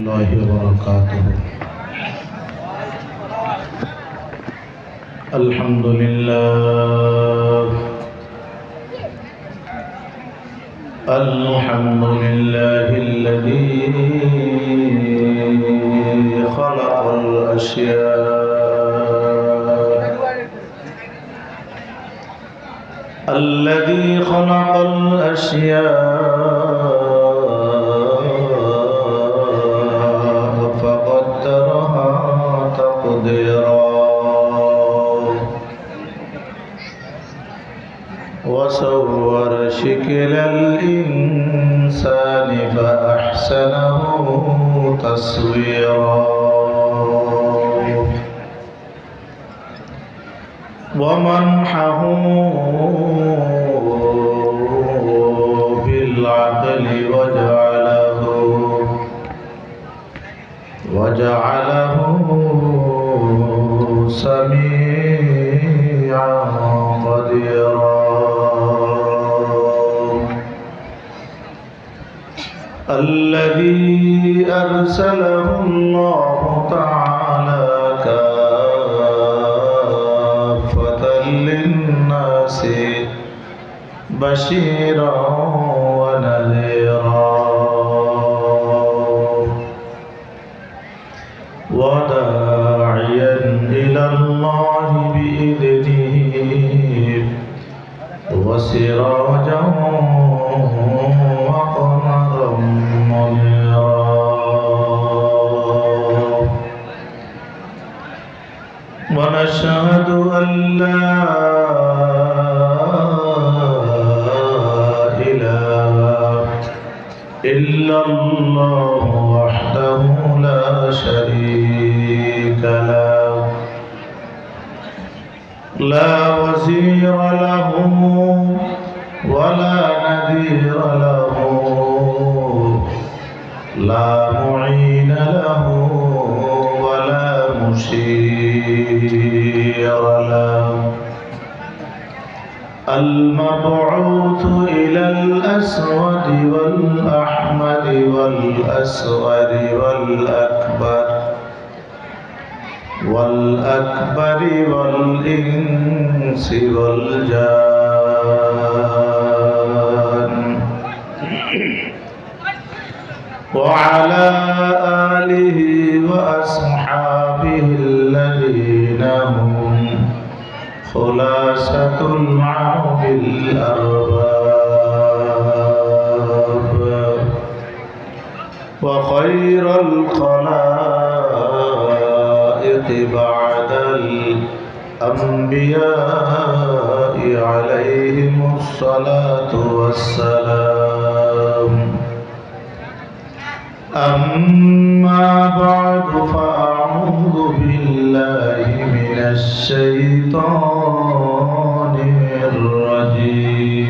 الله وبركاته. الحمد لله الحمد لله الذي خلق الأشياء الذي خلق الأشياء فقدرها تقديرا وصور شكل الإنسان فأحسنه تصويرا ومنحه بالعقل وجعله سميعا قديرا الذي أرسله الله تعالى كافة للناس بشيرا ونذيرا وداعيا إلى الله بإذنه وسراجا وقمرا منيرا ونشهد أن لا إله إلا الله وحده لا شريك له لا وزير له ولا نذير له لا معين له ولا مشير له المبعوث إلى الأسود والأحمر والأصغر والأكبر والإنس والجان وعلى آله وأصحابه الذين هم خلاصة العرب الأرباب وخير الخلائق بعد الأنبياء عليهم الصلاة والسلام أما بعد فأعوذ بالله من الشيطان الرجيم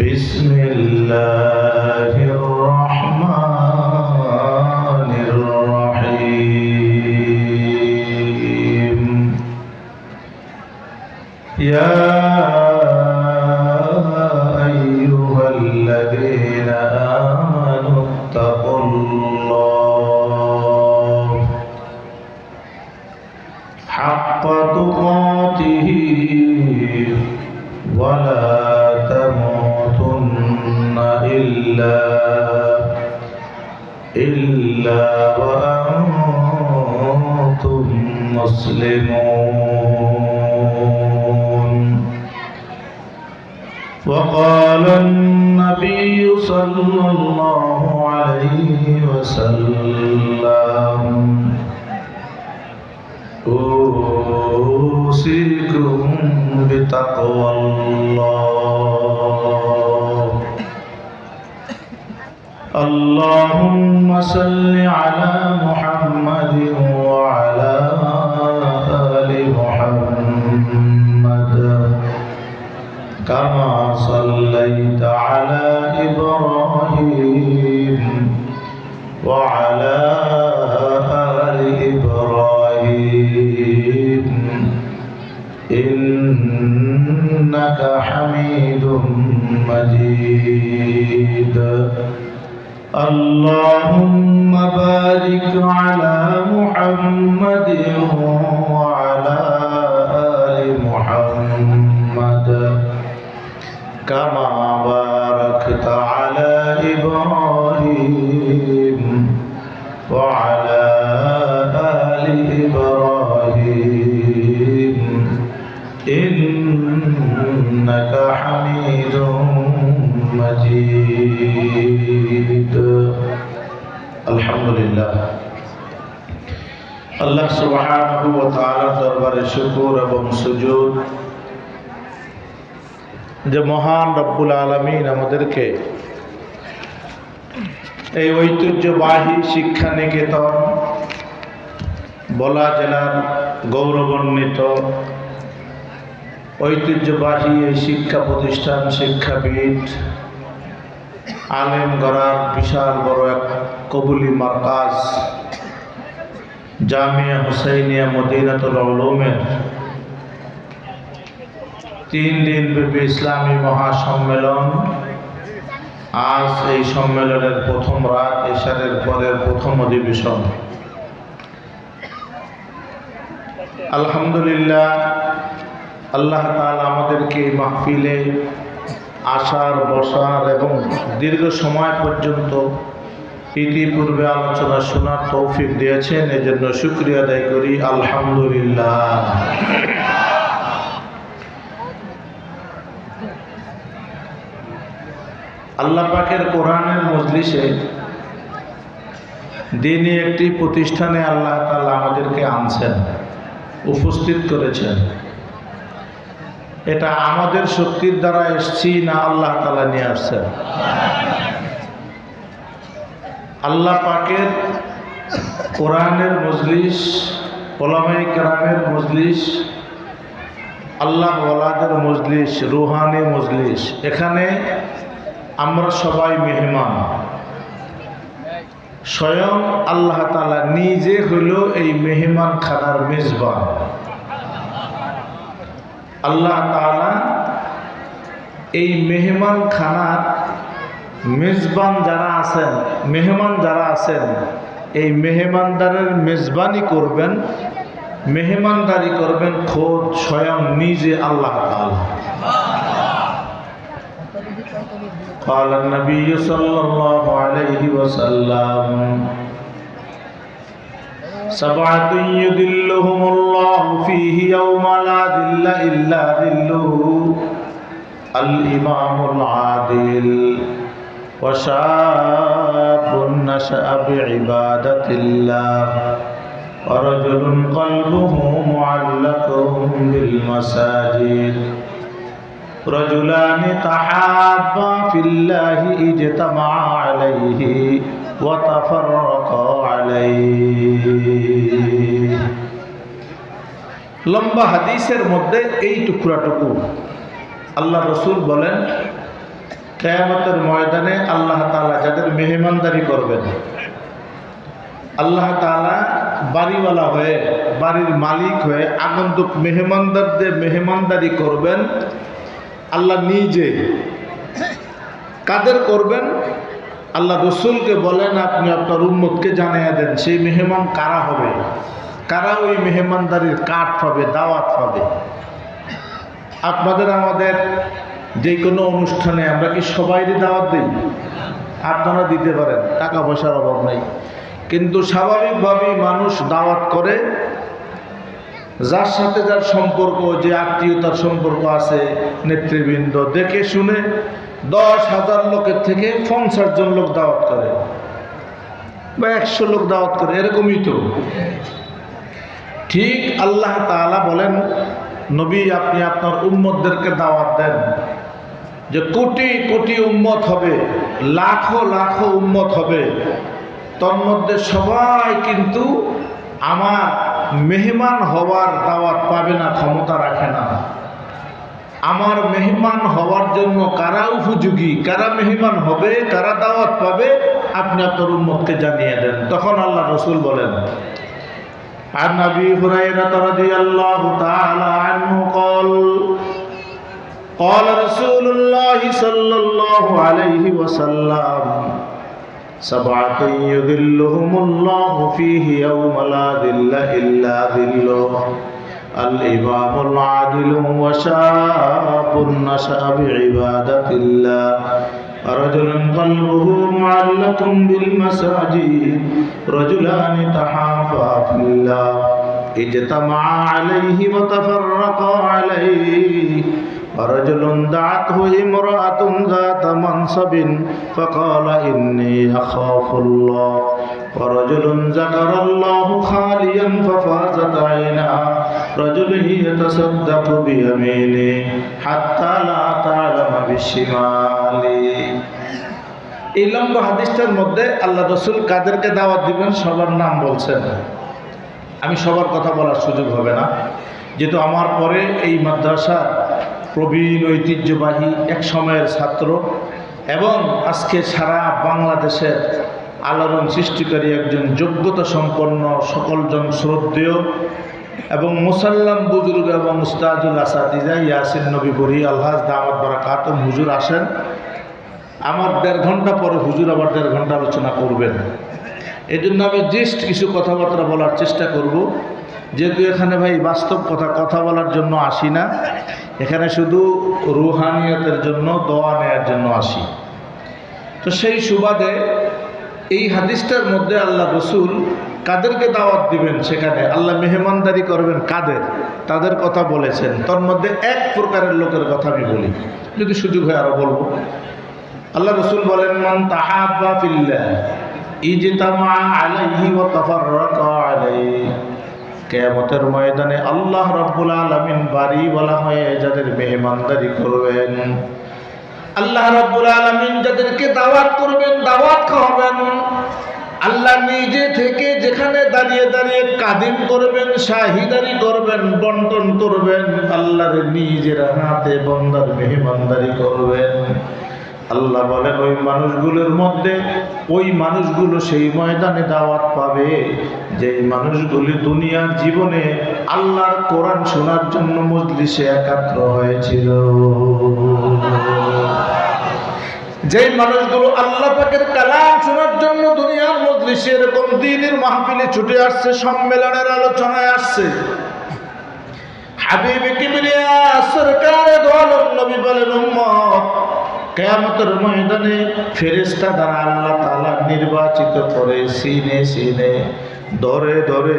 بسم الله الرحمن الرحيم يا أيها الذين آمنوا اتقوا الله حق تقاته ولا تموتن إلا وأنتم مسلمون وقال النبي صلى الله عليه وسلم أوصيكم بتقوى الله اللهم صل على محمد وعلى آل محمد كما صليت على إبراهيم وعلى آل إبراهيم إنك حميد مجيد اللهم بارك على محمد وعلى آل محمد كما باركت على إبراهيم وعلى آل إبراهيم إنك حميد مجيد الحمد لله আল্লাহ সুবহানাহু ওয়া তাআলার দরবারে শুকর এবং সুজুদ যে মহান রব্বুল আলামিন আমাদেরকে এই ঐতিহ্যবাহী শিক্ষা নিকেতন বলা জেলার গৌরবান্বিত ঐতিহ্যবাহী এই শিক্ষা প্রতিষ্ঠান শিক্ষাবিদ আলেম গড়ার বিশাল বড় এক কবুলি মারকাজ জামিয়া হুসাইনিয়া মদিনাতুল উলুমের 3 দিন ব্যাপী ইসলামী মহাসম্মেলন। আজ এই সম্মেলনের প্রথম রাত, এশারের পরের প্রথম অধিবেশন। আলহামদুলিল্লাহ, আল্লাহ তাআলা আমাদেরকে এই মাহফিলে আসার, বসার এবং দীর্ঘ সময় পর্যন্ত ইতিপূর্বে আলোচনা শোনার তৌফিক দিয়েছেন। এজন্য শুকরিয়া আদায় করি, আলহামদুলিল্লাহ। আল্লাহ পাকের কোরআনের মজলিসে দ্বীনি একটি প্রতিষ্ঠানে আল্লাহ তাআলা আমাদেরকে আনছেন, উপস্থিত করেছেন। এটা আমাদের শক্তির দ্বারা এসছি না, আল্লাহ তাআলা নিয়ে আসছেন। আল্লাহ পাকের কোরআনের মজলিস, উলামায়ে কেরামের মজলিস, আল্লাহ ওয়ালাদের মজলিস, রুহানি মজলিস। এখানে আমরা সবাই মেহমান। স্বয়ং আল্লাহ তাআলা নিজে হইল এই মেহমান খানার মেজবান। আল্লাহ তাআলা এই মেহমান খানার মেজবান যারা আছেন, মেহমান যারা আছেন, এই মেহমানদারের মেজবানি করবেন, মেহমানদারি করবেন খোদ স্বয়ং নিজে আল্লাহ তাআলা। قال النبي صلى الله عليه وسلم سبعة يذلهم الله فيه يوم لا ذل إلا ذله الإمام العادل وشاب نشأ بعبادة الله ورجل قلبه معلق بالمساجد رجلان تحابا في الله اجتمعا عليه وتفرقا عليه। লম্বা হাদিসের মধ্যে এই টুকরাটুকু আল্লাহ রসুল বলেন, কিয়ামতের ময়দানে আল্লাহ তাআলা যাদের মেহমানদারি করবেন, আল্লাহ তাআলা বাড়িওয়ালা হয়ে, বাড়ির মালিক হয়ে আগন্তুক মেহমানদারদের মেহমানদারি করবেন আল্লাহ নিজে। কাদের করবেন? আল্লাহ রসুলকে বলেন, আপনি আপনার উম্মতকে জানিয়ে দেন সেই মেহমান কারা হবে, কারা ওই মেহমানদারির কাঠ পাবে, দাওয়াত পাবে। আপনাদের আমাদের যে কোনো অনুষ্ঠানে আমরা কি সবাইরই দাওয়াত দিই? আপনারা দিতে পারেন, টাকা পয়সার অভাব নেই, কিন্তু স্বাভাবিকভাবেই মানুষ দাওয়াত করে যার সাথে যার সম্পর্ক, যে আত্মীয়তার সম্পর্ক আছে, নেতৃবৃন্দ দেখে শুনে 10,000 লোকের থেকে 50 জন লোক দাওয়াত করে বা 100 লোক দাওয়াত করে, এরকমই তো। ঠিক আল্লাহ তাআলা বলেন, নবী আপনি আপনার উম্মতদেরকে দাওয়াত দেন যে কোটি কোটি উম্মত হবে, লাখো লাখো উম্মত হবে, তোর মধ্যে সবাই কিন্তু আমার মেহমান হওয়ার দাওয়াত পাবে না, ক্ষমতা রাখে না। আমার মেহমান হওয়ার জন্য কারা উপযোগী, কারা মেহমান হবে, কারা দাওয়াত পাবে, আপনি আপনার উম্মতকে জানিয়ে দেন। তখন আল্লাহ রসুল বলেন, عن أبي هريرة رضي الله تعالى عنه قال قال رسول الله صلى الله عليه وسلم سبعة يذلهم الله فيه يوم لا ذل إلا ذله الإمام العادل وشاب نشأ بعبادة الله رجل قلبه معلق بالمساجد رجلان تحابا في الله اجتمعا عليه وتفرقا عليه ورجل دعته امرأة ذات منصب فقال إني أخاف الله ورجل ذكر الله خاليا ففازت عيناه رجل يتصدق بيمينه حتى لا تعلم بالشمال। এই লম্বা হাদিসটার মধ্যে আল্লাহ রসুল কাদেরকে দাওয়াত দিবেন সবার নাম বলছেন। আমি সবার কথা বলার সুযোগ হবে না, যেহেতু আমার পরে এই মাদ্রাসার প্রবীণ ঐতিহ্যবাহী এক সময়ের ছাত্র এবং আজকে সারা বাংলাদেশের আলোড়ন সৃষ্টিকারী একজন যোগ্যতা সম্পন্ন সকলজন শ্রদ্ধেয় এবং মুসাল্লাম বুজুর্গ এবং উস্তাদুল আসাদিজা ইয়াসিন নবীপুরি আলহাজ দামাত বারাকাতুম হুজুর আসেন। আমার 1.5 ঘন্টা পরে হুজুর আবার 1.5 ঘন্টা আলোচনা করবেন। এই জন্য আমি জাস্ট কিছু কথাবার্তা বলার চেষ্টা করব, যেহেতু এখানে ভাই বাস্তব কথা বলার জন্য আসি না, এখানে শুধু রুহানিয়তের জন্য দোয়া নেয়ার জন্য আসি। তো সেই সুবাদে এই হাদিসটার মধ্যে আল্লাহ রসুল কাদেরকে দাওয়াত দিবেন, সেখানে আল্লাহ মেহমানদারি করবেন কাদের, তাদের কথা বলেছেন। তার মধ্যে এক প্রকারের লোকের কথা আমি বলি, যদি সুযোগ হয় আরো বলবো। আল্লাহ রসুল বলেন মান তাহাব্বা ফিল্লাহ ইজতামা আলাইহি ওয়া তাফাররাকা আলাইহি। কিয়ামতের ময়দানে আল্লাহ রাব্বুল আলামিন বাড়ি বলা হয়ে যাদের মেহমানদারি করবেন, আল্লাহ রাব্বুল আলামিন যাদেরকে দাওয়াত করবেন, দাওয়াত খাওয়াবেন, আল্লাহ নিজে থেকে যেখানে দাঁড়িয়ে দাঁড়িয়ে কাদিম করবেন, শাহিদারি করবেন, বন্টন করবেন, আল্লাহর নিজের হাতে বান্দার মেহমানদারি করবেন। আল্লাহ বলেন ওই মানুষগুলোর মধ্যে ওই মানুষগুলো সেই ময়দানে দাওয়াত পাবে যেই মানুষগুলি দুনিয়ার জীবনে আল্লাহর কোরআন শোনার জন্য মজলিসে একাত্র হয়েছিল, যেই মানুষগুলো আল্লাহ পাকের কালাম শোনার জন্য দুনিয়ার মজলিসে এরকম দ্বীনের মাহফিলে ছুটে আসছে, সম্মেলনের আলোচনায় আসছে। হাবিব কিবরিয়া সরকারে দো আলম নবী বলেন উম্মত কিয়ামতের ময়দানে ফেরেশতা দ্বারা আল্লাহ তাআলা নির্বাচিত করে সিনে সিনে ধরে ধরে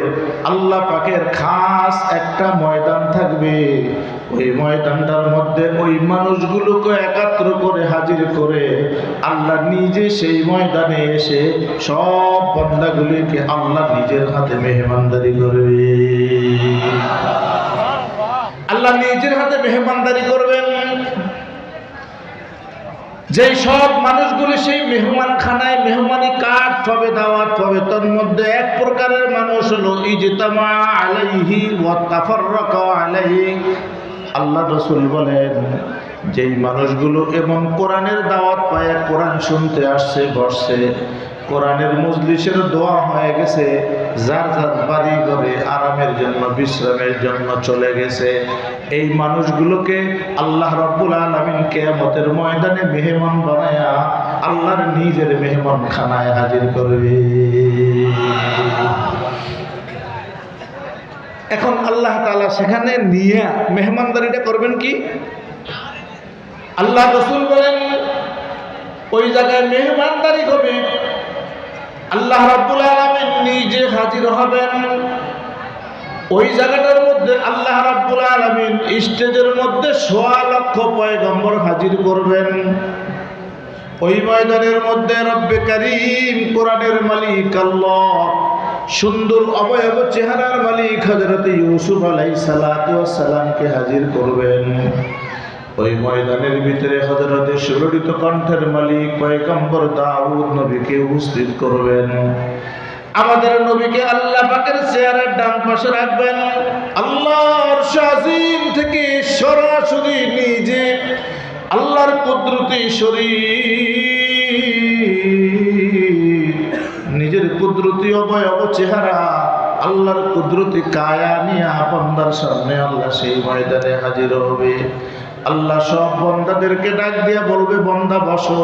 আল্লাহ পাকের খাস একটা ময়দান থাকবে। ওই ময়দানটার মধ্যে ওই মানুষগুলোকে একাত্র করে হাজির করে আল্লাহ নিজে সেই ময়দানে এসে সব বান্দাগুলিকে আল্লাহ নিজের হাতে মেহমানদারি করবে। আল্লাহ নিজের হাতে মেহমানদারি করবেন। যেই সব মানুষগুলি সেই মেহমানখানায় মেহমানি কার্ড পাবে, দাওয়াত পাবে, তার মধ্যে এক প্রকারের মানুষ হলো ইজতামা আলাইহি ওয়া তাফাররাকা আলাইহি। আল্লাহ রাসূল বলেন যেই মানুষগুলো এমন কোরআনের দাওয়াত পায়, কোরআন শুনতে আসছে, বসছে, কোরআনের মজলিসের দোয়া হয়ে গেছে, যার যার বাড়ি ঘরে আরামের জন্য বিশ্রামের জন্য চলে গেছে, এই মানুষগুলোকে আল্লাহ রাব্বুল আলামিন কিয়ামতের ময়দানে মেহমান বানায়া আল্লাহর নিজের মেহমান খানায় হাজির করবে। এখন আল্লাহ তাআলা সেখানে নিয়ে মেহমানদারিটা করবেন কি? আল্লাহ রাসূল বলেন ওই জায়গায় মেহমানদারি হবে, আল্লাহ রাব্বুল আলামিন নিজে হাজির হবেন। ওই জায়গাটার মধ্যে আল্লাহ রাব্বুল আলামিন স্টেজের মধ্যে 1.25 লক্ষ পয়গম্বর হাজির করবেন। ওই ময়দানের মধ্যে রব্বে কারীম কোরআনের মালিক আল্লাহ, সুন্দর অবয়ব চেহারার মালিক হযরত ইউসুফ আলাইহিস সালাতু ওয়াস সালামকে হাজির করবেন। ওই ময়দানের ভিতরে হযরত সুললিত কণ্ঠের মালিক পয়গম্বর দাউদ নবীকে উপস্থিত করবেন। আমাদের নবীকে আল্লাহ পাকের চেয়ারের ডান পাশে রাখবেন। আল্লাহর শাজিম থেকে সরাসরি নিজে আল্লাহর কুদরতি শরীর, নিজের কুদরতি অবয়ব চেহারা, আল্লাহর কুদরতি কায়া নিয়ে বান্দার সামনে আল্লাহ সেই ময়দানে হাজির হবে। আল্লাহ সব বান্দাদেরকে ডাক দিয়া বলবে, বান্দা বসো,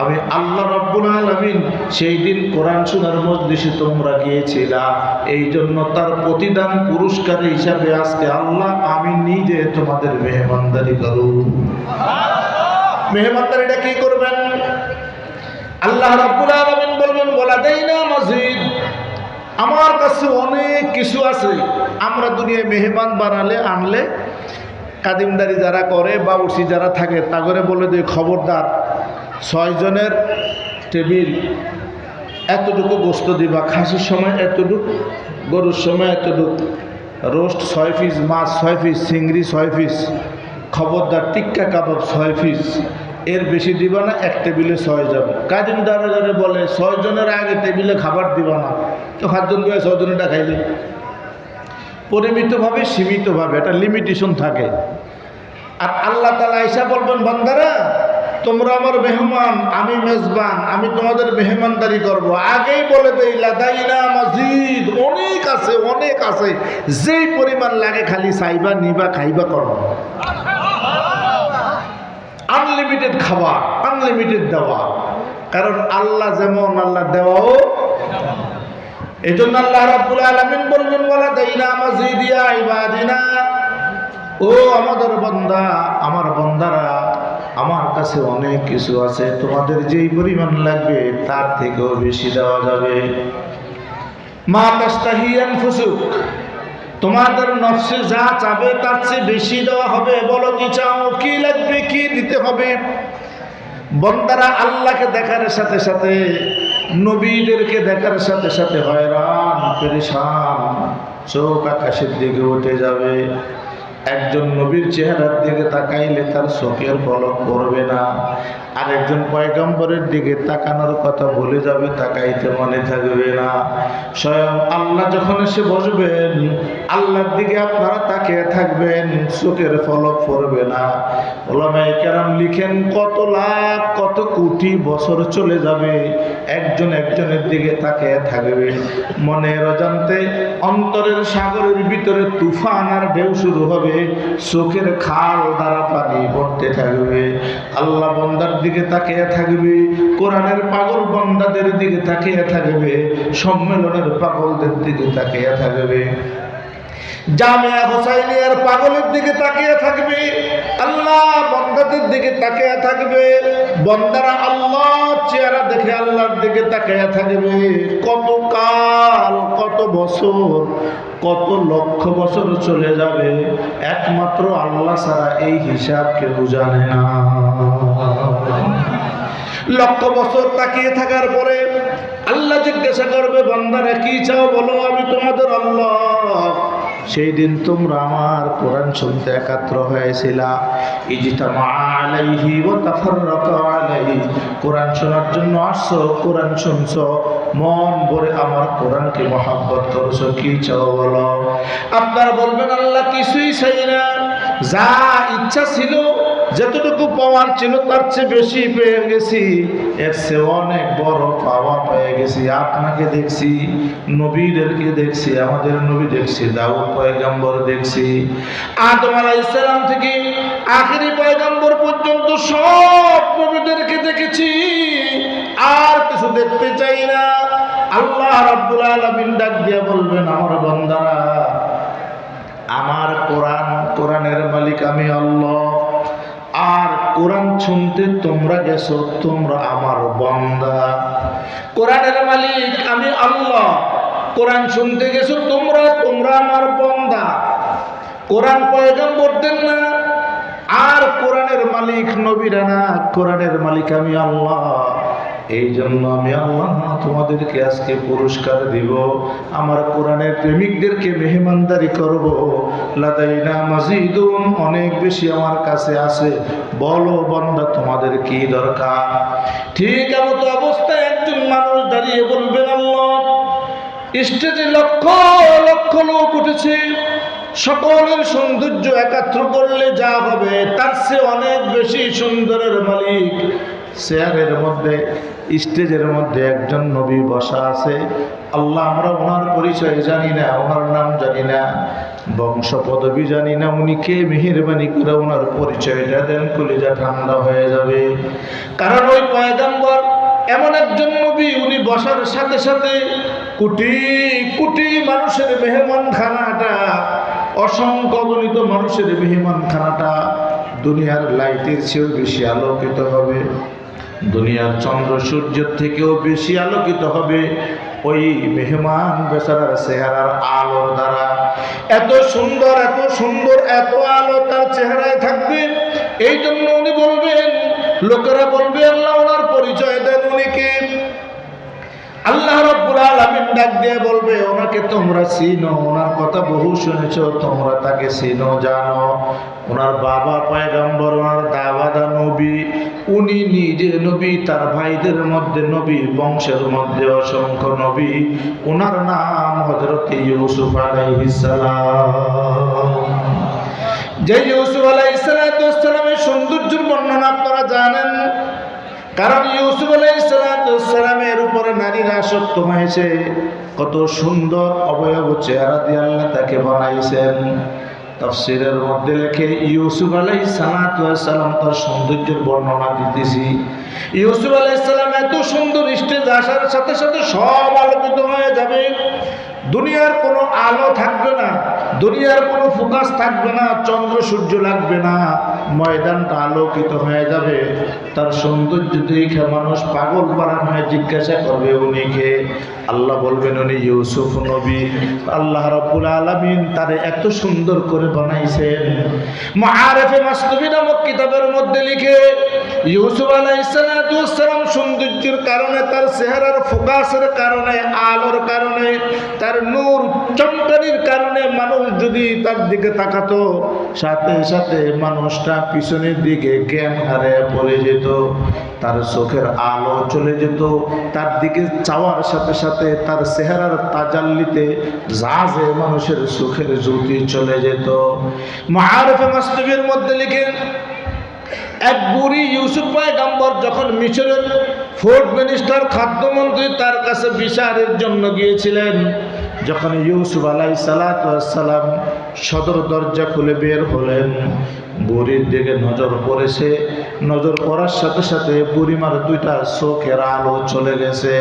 আমি আল্লাহ রাব্বুল আলামিন সেই দিন কোরআন শোনার মজলিসে তোমরা গিয়েছিলা, এই জন্য তার প্রতিদান পুরস্কার হিসাবে আজকে আল্লাহ আমি নিজে তোমাদের মেহমানদারি করব। মেহমানদারিটা কি করবেন? আল্লাহ রাব্বুল আলামিন বলবেন, ওয়ালাদাইনা মাজিদ, আমার কাছে অনেক কিছু আছে। আমরা দুনিয়ায় মেহমান বানালে আনলে কাদিমদারি যারা করে বা উসি যারা থাকে তা করে বলে দেয়, খবরদার 6 জনের টেবিল, এতটুকু গোস্ত দিবা, খাসির সময় এতটুকু, গরুর সময় এতটুকু, রোস্ট 6 পিস, মাছ 6 পিস, চিংড়ি 6 পিস, খবরদার টিক্কা কাবাব 6 পিস, এর বেশি দিবা না, এক টেবিলে 6 জন। কাদিমদারা যারা বলে 6 জনের আগে টেবিলে খাবার দিবা না, তো 7 জন দিয়ে 6 জনেরটা খাইলে পরিমিতভাবে, সীমিতভাবে, একটা লিমিটেশন থাকে। আর আল্লাহ তাআলা আয়েশা বলবেন, বান্দারা তোমরা আমার মেহমান, আমি মেজবান, আমি তোমাদের মেহমানদারি করব। আগেই বলে দেই, লাদাইনা মাজিদ, অনেক আছে, অনেক আছে, যেই পরিমাণ লাগে খালি চাইবা, নিবা, খাইবা, করব। আনলিমিটেড খাবার, আনলিমিটেড দেওয়া, কারণ আল্লাহ যেমন, আল্লাহ দেওয়াও। এই জন্য আল্লাহ রাব্বুল আলামিন বললেন, ওয়ালাদাইনা মাজিদ ইয়া ইবাদিনা, ও আমাদের বান্দা, আমার বান্দারা, আমার কাছে অনেক কিছু আছে, তোমাদের যেই পরিমাণ লাগবে তার থেকেও বেশি দেওয়া যাবে। মা তাস্তাহি আনফুসুক, তোমাদের নফসে যা চাবে তার চেয়ে বেশি দেওয়া হবে। বলো কি চাও, কি লাগবে, কি দিতে হবে? বান্দারা আল্লাহকে দেখার সাথে সাথে, নবীদেরকে দেখার সাথে সাথে হয়রান পেরেশান, চোখ আকাশের দিকে উঠে যাবে। একজন নবীর চেহারার দিকে তাকাইলে তার চোখের পলক পড়বে না, আর একজন পয়গম্বরের দিকে তাকানোর কথা ভুলে যাবে, তাকাইতে মনে থাকবে না। স্বয়ং আল্লাহ যখন এসে বসবেন, আল্লাহর দিকে আপনারা তাকিয়ে থাকবেন, চোখের পলক পড়বে না। ওলামায়ে কেরাম লিখেন, কত লাখ, কত কোটি বছর চলে যাবে, একজন একজনের দিকে তাকিয়ে থাকবে। মনের অজান্তে অন্তরের সাগরের ভিতরে তুফান আর ঢেউ শুরু হবে, চোখের খাল দ্বারা পানি পড়তে থাকবে। আল্লাহ বান্দার দিকে তাকিয়ে থাকবে, কোরআনের পাগল বান্দাদের দিকে তাকিয়ে থাকবে, সম্মেলনের পাগলদের দিকে তাকিয়ে থাকবে, জামিয়া হুসাইনিয়ার পাগলের দিকে তাকিয়ে থাকবে, আল্লাহ বান্দাদের দিকে তাকিয়ে থাকবে। বান্দারা আল্লাহর চেহারা দেখে আল্লাহর দিকে তাকিয়ে থাকবে। কত কাল, কত বছর, কত লক্ষ বছর চলে যাবে, একমাত্র আল্লাহ ছাড়া এই হিসাব কেউ জানে না। লক্ষ বছর তাকিয়ে থাকার পরে আল্লাহ জিজ্ঞাসা করবে, বান্দারা কি চাও বলো, আমি তোমাদের আল্লাহ। সেই দিন তোমরা আমার কোরআন শুনতে একাত্র হয়েছিলা, ইজতামা আলাইহি ওয়া তাফাররাকা আলাইহি, কোরআন শোনার জন্য আসছো, কোরআন শুনছো, মন ভরে আমার কোরআনকে মহব্বত করছো, কি চাও বলো। আপনারা বলবেন, আল্লাহ কিছুই চাই না, যা ইচ্ছা ছিল, যতটুকু পাওয়ার ছিল তার চেয়ে বেশি পেয়ে গেছি, এর চেয়ে অনেক বড় পাওয়া পেয়ে গেছি। আপনাকে দেখছি, নবীদেরকে দেখছি, আমাদের নবী দেখছি, দাউদ পয়গম্বর দেখছি, আদম আলাইহিস সালাম থেকে আখেরি পয়গম্বর পর্যন্ত সব নবীদেরকে দেখেছি, আর কিছু দেখতে চাই না। আল্লাহ রাব্বুল আলামিন ডাক দিয়ে বলবেন, আমার বান্দারা, আমার কোরআন, কোরআনের মালিক আমি আল্লাহ, আর কোরআন শুনতে তোমরা গেছো, তোমরা আমার বান্দা। কোরআনের মালিক আমি আল্লাহ, কোরআন শুনতে গেছো তোমরা, তোমরা আমার বান্দা। কোরআন পয়গম্বরদের না, আর কোরআনের মালিক নবীরা না, কোরআনের মালিক আমি আল্লাহ। এই জন্য আমি আল্লাহ তোমাদেরকে আজকে পুরস্কার দিব, আমার কোরআনের প্রেমিকদেরকে মেহমানদারি করব। লাদাইনা মাজিদুন, অনেক বেশি আমার কাছে আছে, বলো বান্দা তোমাদের কি দরকার। ঠিক এমত অবস্থায় একজন মানুষ দাঁড়িয়ে বলবেন, আল্লাহ, স্টেজে লক্ষ লক্ষ লোক উঠেছে, সকলের সৌন্দর্য একাত্র করলে যা হবে তার চেয়ে অনেক বেশি সুন্দরের মালিক। চেয়ারের মধ্যে, স্টেজের মধ্যে একজন নবী বসা আছে। আল্লাহ, আমরা ওনার পরিচয় জানি না, ওনার নাম জানি না, বংশ পদবি জানি না, উনি কে, মেহেরবানি করে ওনার পরিচয়টা দেন, কলিজা ঠান্ডা হয়ে যাবে। কারণ ওই পয়গম্বর এমন একজন নবী, উনি বসার সাথে সাথে কোটি কোটি মানুষের মেহমানখানাটা, অসংখ্য গণিত মানুষের মেহমানখানাটা দুনিয়ার লাইটের চেয়েও বেশি আলোকিত হবে, দুনিয়ার চন্দ্র সূর্যের থেকেও বেশি আলোকিত হবে ওই মেহমান বেচারার চেহারার আলোর দ্বারা। এত সুন্দর, এত সুন্দর, এত আলো তার চেহারায় থাকবে। এই জন্য উনি বলবেন, লোকেরা বলবে আল্লাহ ওনার পরিচয় দেন, উনি কে? আল্লাহ রাব্বুল আলামিন ডাক দিয়ে বলবে, ওনাকে তোমরা চিনো, ওনার কথা বহু শুনেছো, তোমরা তাকে চিনো, জানো। ওনার বাবা পয়গম্বর, ওনার দাদা নবী, উনি নিজে নবী, তার ভাইদের মধ্যে নবী, বংশের মধ্যে অসংখ্য নবী। ওনার নাম হযরত ইউসুফ আলাইহিস সালাম। যে ইউসুফ আলাইহিস সালামের সৌন্দর্যের বর্ণনা আপনারা জানেন, কারণ ইউসুফ আলাইহিস সালামের উপরে নারীরা আসক্ত হয়েছে। কত সুন্দর অবয়ব চেহারা দিয়ে আল্লাহ তাকে বানাইছেন। তাফসীরের মধ্যে লেখে, ইউসুফ আলাইহিস সালাম তার সৌন্দর্যের বর্ণনা দিতেছি। ইউসুফ আলাইহিস সালাম এত সুন্দর, স্টেজ আসার সাথে সাথে সব আলোকিত হয়ে যাবে, দুনিয়ার কোনো আলো থাকবে না, দুনিয়ার কোনো ফোকাস থাকবে না, চন্দ্র সূর্য লাগবে না, ময়দানটা আলোকিত হয়ে যাবে। তার সৌন্দর্য দেখে মানুষ পাগল পারা হয়ে জিজ্ঞাসা করবে, উনি কে? আল্লাহ বলবেন, উনি ইউসুফ নবী। আল্লাহ রাব্বুল আলামিন তারে এত সুন্দর করে বানাইছেন। মুআরিফে মাসনুবী নামক কিতাবের মধ্যে লিখে, ইউসুফ আলাইহিস সালাম সৌন্দর্যের কারণে, তার চেহারার ফোকাসের কারণে, আলোর কারণে, তার নূর চমকানির কারণে মানুষ যদি তার দিকে তাকাতো, সাথে সাথে মানুষটা পিছনের দিকে জ্ঞান হারিয়ে পড়ে যেত, তার চোখের আলো চলে যেত, তার দিকে চাওয়ার সাথে সাথে তার চেহারার তাজাল্লিতে জাজে মানুষের চোখের জ্যোতি চলে যেত। মুআরিফে মাসনুবীর মধ্যে লিখেন, এক বুড়ি ইউসুফ পয়গম্বর যখন মিশরের ফোর্ট মিনিস্টার, খাদ্যমন্ত্রী, তার কাছে বিচারের জন্য গিয়েছিলেন, যখন ইউসুফ আলাইহিস সালাম সদর দরজা খুলে বের হলেন, বুড়ির দিকে নজর পড়েছে। নজর পড়ার সাথে সাথে বুড়িমার দুইটা চোখের আলো চলে গেছে।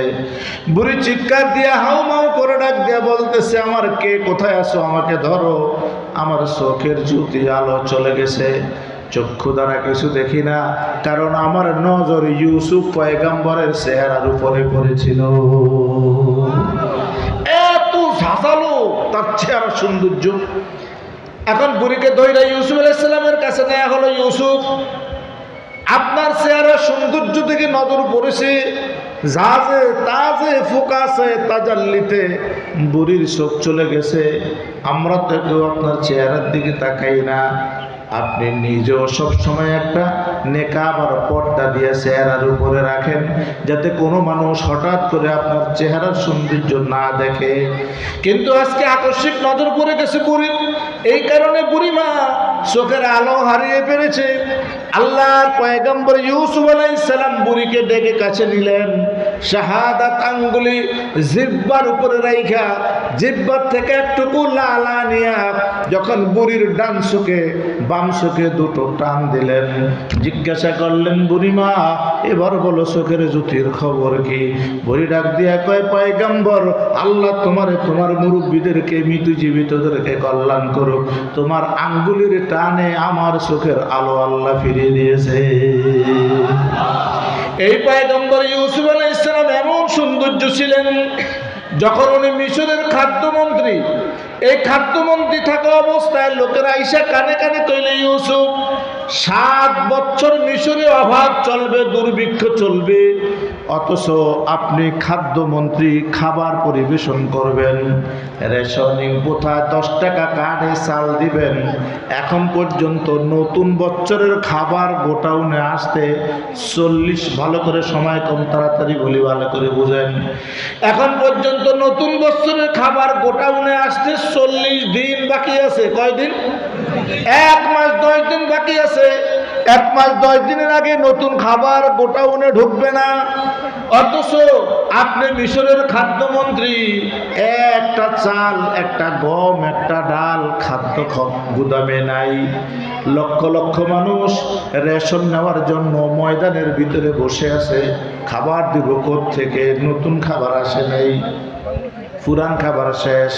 বুড়ি চিৎকার দিয়ে হাউমাউ করে ডাক দিয়ে বলতেছে, আমার কে, কোথায় আছো, আমাকে ধরো, আমার চোখের জ্যোতি আলো চলে গেছে, চক্ষু দ্বারা কিছু দেখি না, কারণ আমার নজর ইউসুফ পয়গম্বরের চেহারার উপরে পড়েছিল। এত ঝাঁঝালো তার চেহারার সৌন্দর্য। এখন বুড়িকে ধইরা ইউসুফ আলাইহিস সালামের কাছে নেওয়া হলো, ইউসুফ, আপনার চেহারার সৌন্দর্য থেকে নজর পড়েছে, জাজে তাজে ফোকাসে তাজাল্লিতে বুড়ির চোখ চলে গেছে, আমরা তো কেউ আপনার চেহারার দিকে তাকাই না। আপনি নিজেও সবসময় একটা নেকাব আর পর্দা দিয়ে চেহারার উপরে রাখেন, যাতে কোনো মানুষ হঠাৎ করে আপনার চেহারার সৌন্দর্য না দেখে। কিন্তু আজকে আকস্মিক নজর পড়ে গেছে বুড়ির, এই কারণে বুড়িমা চোখের আলো হারিয়ে ফেলেছে। আল্লাহর পয়গম্বর ইউসুফ আলাইহিস সালাম বুড়িকে ডেকে কাছে নিলেন, শাহাদাত আঙ্গুলি জিহ্বার উপরে রাইখা, জিহ্বার থেকে একটুকু লালা নিয়া যখন বুড়ির ডান চোখে বাম চোখে দুটো টান দিলেন, জিজ্ঞাসা করলেন, বুড়িমা, এবার বলো চোখের জ্যোতির খবর কি? বুড়ি ডাক দিয়া কয়, পয়গম্বর, আল্লাহ তোমারে, তোমার মুরব্বীদেরকে, মৃত জীবিতদেরকে কল্যাণ করুক, তোমার আঙ্গুলির টানে আমার চোখের আলো আল্লাহ ফিরিয়ে দিয়েছে। এই পয়গম্বর ইউসুফ আলাইহিস সালাম এমন সৌন্দর্য ছিলেন, যখন উনি মিশরের খাদ্যমন্ত্রী, এই খাদ্যমন্ত্রী থাকা অবস্থায় লোকেরা আইসা কানে কানে কইলে, ইউসুফ, 7 বছর মিশরে অভাব চলবে, দুর্ভিক্ষ চলবে, অথচ আপনি খাদ্যমন্ত্রী, খাবার পরিবেশন করবেন, রেশনিং কোথায় 10 টাকা কার্ডে চাল দিবেন, এখন পর্যন্ত নতুন বছরের খাবার গোটাউনে আসতে 40, ভালো করে সময় কম, তাড়াতাড়ি বলি, ভালো করে বুঝেন, এখন পর্যন্ত নতুন বছরের খাবার গোটাউনে আসতে 40 দিন বাকি আছে। কয়দিন? 1 মাস 10 দিন বাকি আছে। 1 মাস 10 দিনের আগে নতুন খাবার গোটাউনে ঢুকবে না। অথচ আপনি মিশরের খাদ্যমন্ত্রী, একটা চাল, একটা গম, একটা ডাল খাদ্য গুদামে নাই। লক্ষ লক্ষ মানুষ রেশন নেওয়ার জন্য ময়দানের ভিতরে বসে আছে। খাবার দিব থেকে নতুন খাবার আসে নাই, পুরান খাবার শেষ,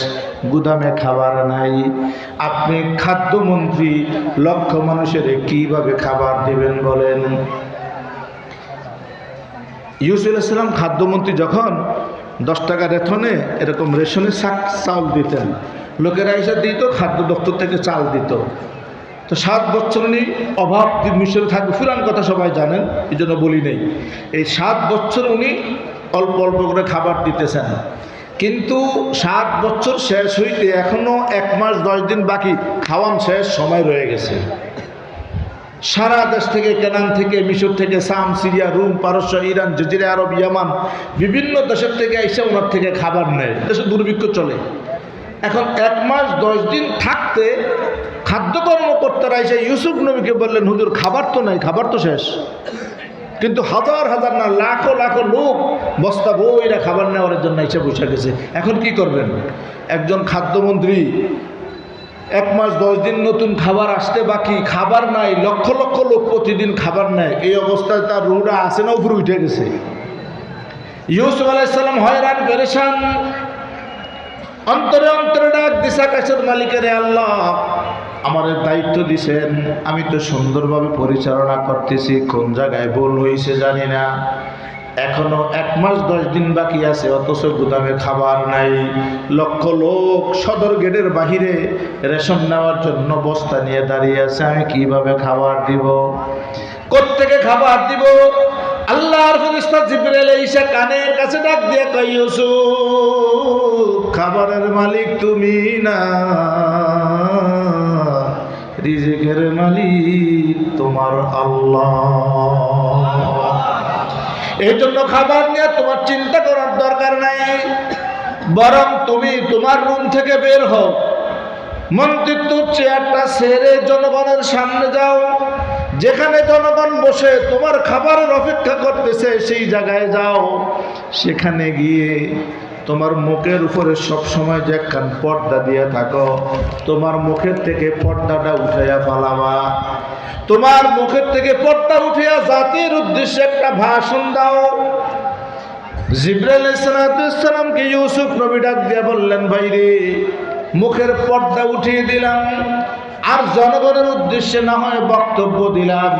গুদামে খাবার নাই। আপনি খাদ্যমন্ত্রী, লক্ষ মানুষের কিভাবে খাবার দিবেন বলেন? ইউসুফ আলাইহিস সালাম খাদ্যমন্ত্রী যখন 10 টাকা রেশনে এরকম রেশনের চাল দিতেন, লোকেরা এসে দিত, খাদ্য দপ্তর থেকে চাল দিত। তো 7 বছর উনি অভাব মিশরে থাকবে, পুরান কথা সবাই জানেন, এই জন্য বলি নেই। এই 7 বছর উনি অল্প অল্প করে খাবার দিতেছেন। কিন্তু 7 বছর শেষ হইতে এখনো 1 মাস 10 দিন বাকি, খাওয়ান শেষ সময় রয়ে গেছে। সারা দেশ থেকে, কেনান থেকে, মিশর থেকে, শাম, সিরিয়া, রুম, পারস্য, ইরান, জজিরা আরব, ইয়ামান, বিভিন্ন দেশের থেকে এসে ওনার থেকে খাবার নেয়। দেশে দুর্ভিক্ষ চলে। এখন 1 মাস 10 দিন থাকতে খাদ্য কর্মকর্তারা এসে ইউসুফ নবীকে বললেন, হুজুর খাবার তো নাই, খাবার তো শেষ। কিন্তু হাজার হাজার না, লাখো লাখো লোক বস্তা বইরা খাবার নেওয়ার জন্য এসে বসে গেছে। এখন কি করবেন? একজন খাদ্যমন্ত্রী, 1 মাস 10 দিন নতুন খাবার আসতে বাকি, খাবার নাই, লক্ষ লক্ষ লোক প্রতিদিন খাবার নেয়। এই অবস্থায় তার রুহটা আসে না, উপরে উঠে গেছে। ইউসুফ আলাইহিস সালাম হয়রান পেরেশান, অন্তরে অন্তরে ডাক দিছে আকাশের মালিকের, আল্লাহ আমার দায়িত্ব দিছেন, আমি তো সুন্দরভাবে পরিচালনা করতেছি, কোন জায়গায় ভুল হয়েছে জানি না। এখনো 1 মাস 10 দিন বাকি আছে, অথচ গুদামে খাবার নাই। লক্ষ লোক সদর গেটের বাহিরে রেশন নেওয়ার জন্য বস্তা নিয়ে দাঁড়িয়ে আছে। আমি কিভাবে খাবার দিব? কোত্থেকে খাবার দিব? আল্লাহর ফেরেশতা জিবরাইল এসে কানের কাছে ডাক দিয়ে কয়, ইউসুফ, খাবারের মালিক তুমি না, রিজিকের মালিক তোমার আল্লাহ। এই জন্য খাবার নিয়ে তোমার চিন্তা করার দরকার নাই, বরং তুমি তোমার রুম থেকে বের হও, মন্ত্রিত্ব চেয়ারটা ছেড়ে জনগণের সামনে যাও, যেখানে জনগণ বসে তোমার খাবারের অপেক্ষা করতেছে সেই জায়গায় যাও। সেখানে গিয়ে তোমার মুখের উপরে সব সময় যে একখান পর্দা দিয়ে থাকো, তোমার মুখের থেকে পর্দাটা উঠাইয়া পালাবা। তোমার মুখের থেকে পর্দা উঠিয়া জাতির উদ্দেশ্যে একটা ভাষণ দাও। জিবরাইল আলাইহিস সালামকে ইউসুফ নবী ডাক দিয়ে বললেন, ভাইরে, মুখের পর্দা উঠিয়ে দিলাম, আর জনগণের উদ্দেশ্যে না হয় বক্তব্য দিলাম,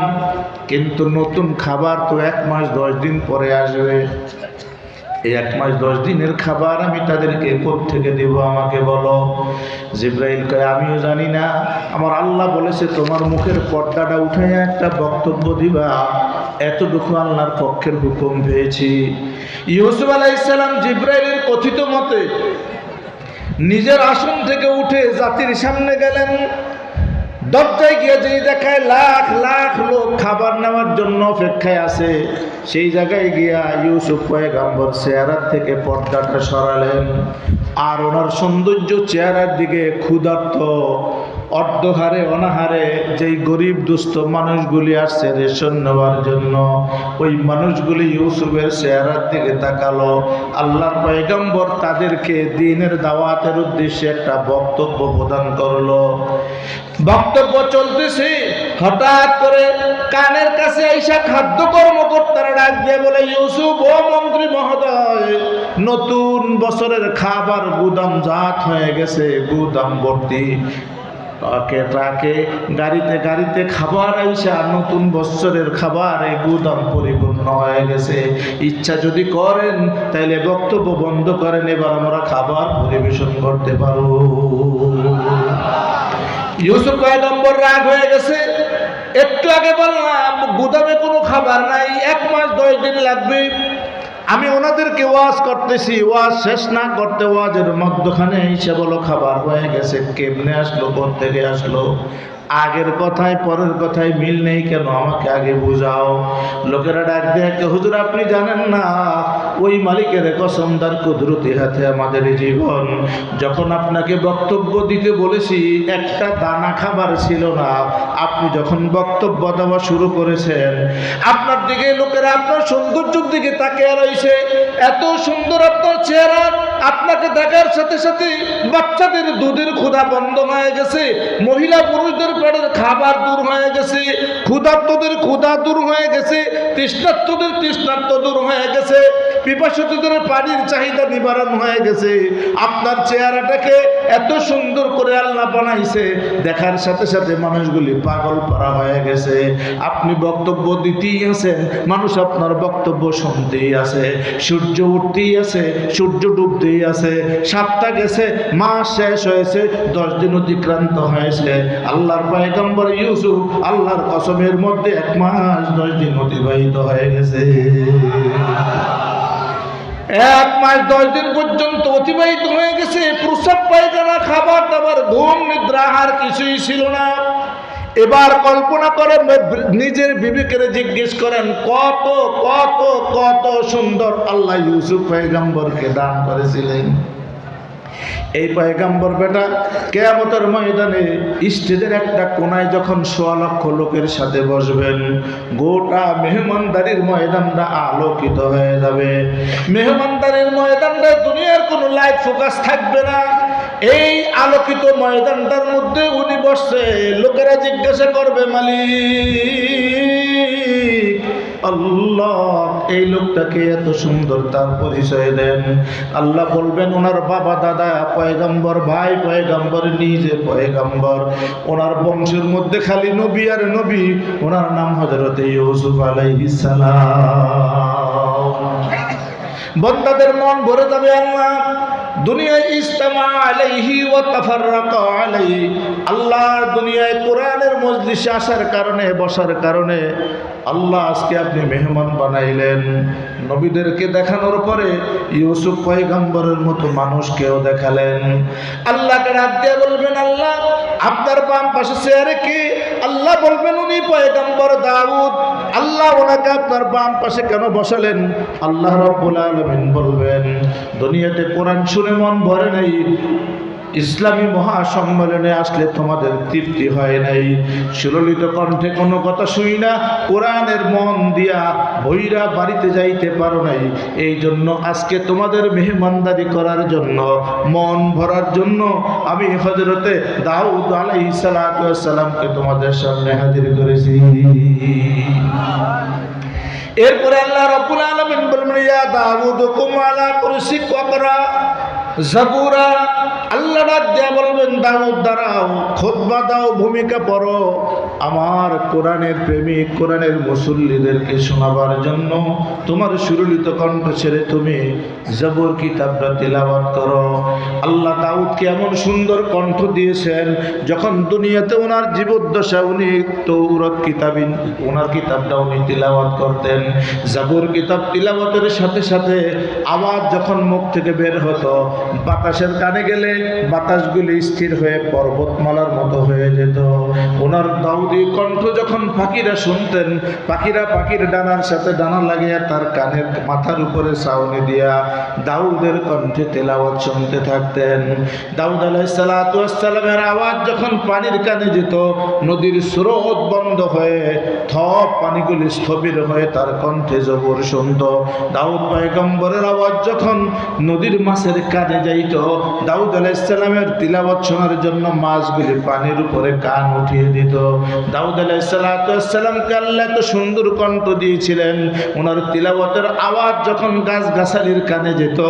কিন্তু নতুন খাবার তো 1 মাস 10 দিন পরে আসবে। এই 1 মাস 10 দিনের খাবার আমি তাদেরকে কোত্থেকে দেব আমাকে বলো। জিবরাইল কয়, আমিও জানি না, আমার আল্লাহ বলেছে তোমার মুখের পর্দাটা উঠাইয়া একটা বক্তব্য দিবা, এতটুকু আল্লাহর পক্ষের হুকুম পেয়েছি। ইউসুফ আলাইহিস সালাম জিবরাইলের কথিত মতে নিজের আসন থেকে উঠে জাতির সামনে গেলেন। দরজায় গিয়ে যেই দেখায় লাখ লাখ লোক খাবার নেওয়ার জন্য অপেক্ষায় আছে, সেই জায়গায় গিয়া ইউসুফ পয়গম্বর চেহারার থেকে পর্দাটা সরালেন, আর ওনার সৌন্দর্য চেহারার দিকে ক্ষুধার্ত অর্ধহারে অনাহারে যেই গরিব দুস্থ মানুষগুলি আসছে রেশন নেওয়ার জন্য, ওই মানুষগুলি ইউসুফের চেহারার দিকে তাকালো। আল্লাহর পয়গম্বর তাদেরকে দ্বীনের দাওয়াতের উদ্দেশ্যে একটা বক্তব্য প্রদান করলো। বক্তব্য চলতেছে, হঠাৎ করে কানের কাছে আইসা খাদ্য কর্মকর্তারা ডাক দিয়ে বলে, ইউসুফ, ও মন্ত্রী মহোদয়, নতুন বছরের খাবার গুদাম জাত হয়ে গেছে, গুদাম ভর্তি, ট্রাকে ট্রাকে, গাড়িতে গাড়িতে খাবার আইসা নতুন বছরের খাবার এই গুদাম পরিপূর্ণ হয়ে গেছে। ইচ্ছা যদি করেন তাইলে বক্তব্য বন্ধ করেন, এবার আমরা খাবার পরিবেশন করতে পারবো। ইউসুফ পয়গম্বর রাগ হয়ে গেছে। একটু আগে বললাম গুদামে কোনো খাবার নাই, 1 মাস 10 দিন লাগবে। আমি ওনাদেরকে ওয়াজ করতেছি, ওয়াজ শেষ না করতে ওয়াজের মধ্যখানে এসে বলো খাবার হয়ে গেছে। কেমনে আসলো, কোথা থেকে আসলো? আগের কথায় পরের কথায় মিল নেই কেন? আমাকে আগে বুঝাও। লোকেরা ডাক দিয়ে, হুজুর আপনি জানেন না, ওই মালিকের কসমদার কুদরতি হাতে আমাদের জীবন। যখন আপনাকে বক্তব্য দিতে বলেছি একটা দানা খাবার ছিল না, আপনি যখন বক্তব্য দেওয়া শুরু করেছেন আপনার দিকে লোকেরা আপনার সৌন্দর্যের দিকে তাকিয়ে রয়েছে। এত সুন্দর আপনার চেহারা, আপনাকে দেখার সাথে সাথে বাচ্চাদের দুধের ক্ষুধা বন্ধ হয়ে গেছে, মহিলা পুরুষদের পেটের খাবার দূর হয়ে গেছে, ক্ষুধার্তদের ক্ষুধা দূর হয়ে গেছে, তৃষ্ণার্তদের তৃষ্ণার্ত দূর হয়ে গেছে, পিপাসুতদের পানির চাহিদা নিবারণ হয়ে গেছে। আপনার চেহারাটাকে এত সুন্দর করে আল্লাহ বানাইছে, দেখার সাথে সাথে মানুষগুলি পাগল পারা হয়ে গেছে। আপনি বক্তব্য দিতেই আছেন, মানুষ আপনার বক্তব্য শুনতেই আছে। সূর্য উঠতেই আছে, সূর্য ডুবতেই আছে। সপ্তাহ গেছে, মাস শেষ হয়েছে, 10 দিন অতিক্রান্ত হয়েছে। আল্লাহর পয়গম্বর ইউসুফ আল্লাহর কসমের মধ্যে 1 মাস 10 দিন অতিবাহিত হয়ে গেছে। 1 মাস 10 দিন পর্যন্ত অতিবাহিত হয়ে গেছে। প্রস্রাব পায়খানা, খাবার দাবার, ঘুম নিদ্রা আর কিছুই ছিল না। এবার কল্পনা করেন, নিজের বিবেকের জিজ্ঞেস করেন, কত কত কত সুন্দর আল্লাহ ইউসুফ পয়গম্বরকে দান করেছিলেন। এই পয়গম্বর বেটা কিয়ামতের ময়দানে স্টেজের একটা কোনায় যখন 1.25 লক্ষ লোকের সাথে বসবেন, গোটা মেহমানদারির ময়দানটা আলোকিত হয়ে যাবে। মেহমানদারির ময়দানটা দুনিয়ার কোনো লাইট ফোকাস থাকবে না। এই আলোকিত ময়দানটার মধ্যে উনি বসছে, লোকেরা জিজ্ঞাসা করবে, মালিক আল্লাহ এই লোকটাকে এত সুন্দর, তার পরিচয় দেন। আল্লাহ বলবেন, ওনার বাবা দাদা পয়গম্বর, ভাই পয়গম্বর, নিজে পয়গম্বর, ওনার বংশের মধ্যে খালি নবী আর নবী। ওনার নাম হযরত ইউসুফ আলাইহিস সালাম। বান্দাদের মন ভরে যাবে, আল্লাহ দুনিয়ায় ইজতামা আলাইহি ওয়া তাফাররাকা আলাইহি। আল্লাহ দুনিয়ায় কোরআনের মজলিসে আসার কারণে, বসার কারণে আল্লাহ আজকে আপনি মেহমান বানাইলেন। নবীদেরকে দেখানোর পরে ইউসুফ পয়গম্বরের মতো মানুষকেও দেখালেন। আল্লাহকে ডাক দিয়ে বলবেন, আল্লাহ আপনার বাম পাশে চেয়ারে কে? আল্লাহ বলবেন, উনি পয়গম্বর দাউদ। আল্লাহ ওনাকে আপনার বাম পাশে কেন বসালেন? আল্লাহ রাব্বুল আলামিন বলবেন, দুনিয়াতে কোরআন শুনে মন ভরে নাই, ইসলামী মহাসম্মেলনে আসলে তোমাদের তৃপ্তি হয় নাই, সুললিত কণ্ঠে কোনো কথা শুই না, কোরআনের মন দিয়া বইরা বাড়িতে যাইতে পারো নাই। এই জন্য আজকে তোমাদের মেহমানদারি করার জন্য, মন ভরার জন্য আমি হযরতে দাউদ আলাইহিস সালাতু ওয়াস সালামকে তোমাদের সামনে হাজির করেছি। এরপরে আল্লাহ রাব্বুল আলামিন বললেন, ইয়া দাউদ কুম আলা কুরসিক ওয়াকরা জাবুরা। আল্লাহ ডাক দিয়ে বলবেন, দাউদ দাঁড়াও, খুতবা দাও, ভূমিকা পড়ো, আমার কোরআনের প্রেমিক, কোরআনের মুসল্লিদেরকে শোনাবার জন্য তোমার সুরলিত কণ্ঠ ছেড়ে তুমি জবর কিতাবটা তিলাওয়াত করো। আল্লাহ দাউদকে এমন সুন্দর কণ্ঠ দিয়েছেন, যখন দুনিয়াতে ওনার জীবদ্দশা উনি তৌরাত কিতাবিন, ওনার কিতাবটা উনি তিলাওয়াত করতেন। জবর কিতাব তিলাওয়াতের সাথে সাথে আওয়াজ যখন মুখ থেকে বের হতো, বাতাসের কানে গেলে বাতাসগুলি স্থির হয়ে পর্বতমালার মতো হয়ে যেত। ওনার দাউদি কণ্ঠ যখন পাখিরা শুনতেন, পাখিরা পাখির ডানার সাথে ডানা লাগিয়ে তার কানের মাথার উপরে ছাউনি দিয়া দাউদের কণ্ঠে তেলাওয়াত শুনতে থাকতেন। দাউদ আলাইহিস সালাতু ওয়াস সালামের আওয়াজ যখন পানির কানে যেত, নদীর স্রোত বন্ধ হয়ে থপ পানিগুলি স্থবির হয়ে তার কণ্ঠে জবর শুনত। দাউদ পয়গম্বরের আওয়াজ যখন নদীর মাছের কানে যাইত, দাউদ আলাইহিস সালামের তিলাওয়াত শোনার জন্য মাছগুলি পানির উপরে কান উঠিয়ে দিত। দাউদ আলাইহিস সালাতু ওয়াস সালামকে আল্লাহ এত সুন্দর কণ্ঠ দিয়েছিলেন, ওনার তিলাওয়াতের আওয়াজ যখন গাছগাছালির কানে যেত,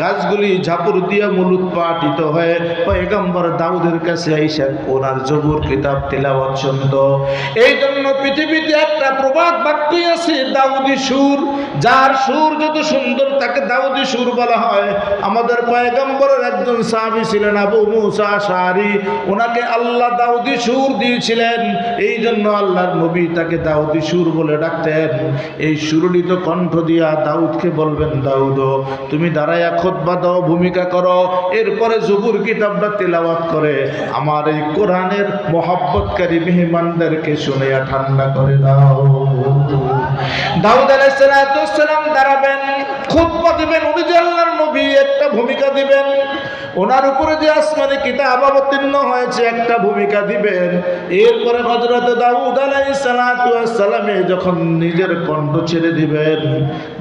গাছগুলি ঝাপুর দিয়ে মূল উৎপাটিত হয়ে পয়গম্বর দাউদের কাছে আইসা ওনার জবুর কিতাব তিলাওয়াত শুনত। এই জন্য পৃথিবীতে একটা প্রবাদ বাক্যই আছে, দাউদি সুর। যার সুর যত সুন্দর তাকে দাউদি সুর বলা হয়। আমাদের পয়গম্বরের একজন সাহাবী ছিলেন আবু মুসা আশআরী, ওনাকে আল্লাহ দাউদি সুর দিয়েছিলেন। এই জন্য আল্লাহর নবী তাকে দাউদি সুর বলে ডাকতেন। এই সুরলিত কণ্ঠ দিয়া দাউদকে বলবেন, দাউদ তুমি দাঁড়াইয়া খুতবা দাও, ভূমিকা করো, এরপরে জবুর কিতাবটা তেলাওয়াত করে আমার এই কোরআনের মহব্বতকারী মেহমানদেরকে শুনিয়া ঠান্ডা করে দাও। দাউদ আলাইহিস সালাম দাঁড়াবেন, খুতবা দিবেন, উনি যে আল্লাহর নবী একটা ভূমিকা দিবেন, ওনার উপরে যে আসমানি কিতাব অবতীর্ণ হয়েছে একটা ভূমিকা দিবেন। এরপরে হযরত দাউদ আলাইহিস সালামে যখন নিজের কণ্ঠ ছেড়ে দিবেন,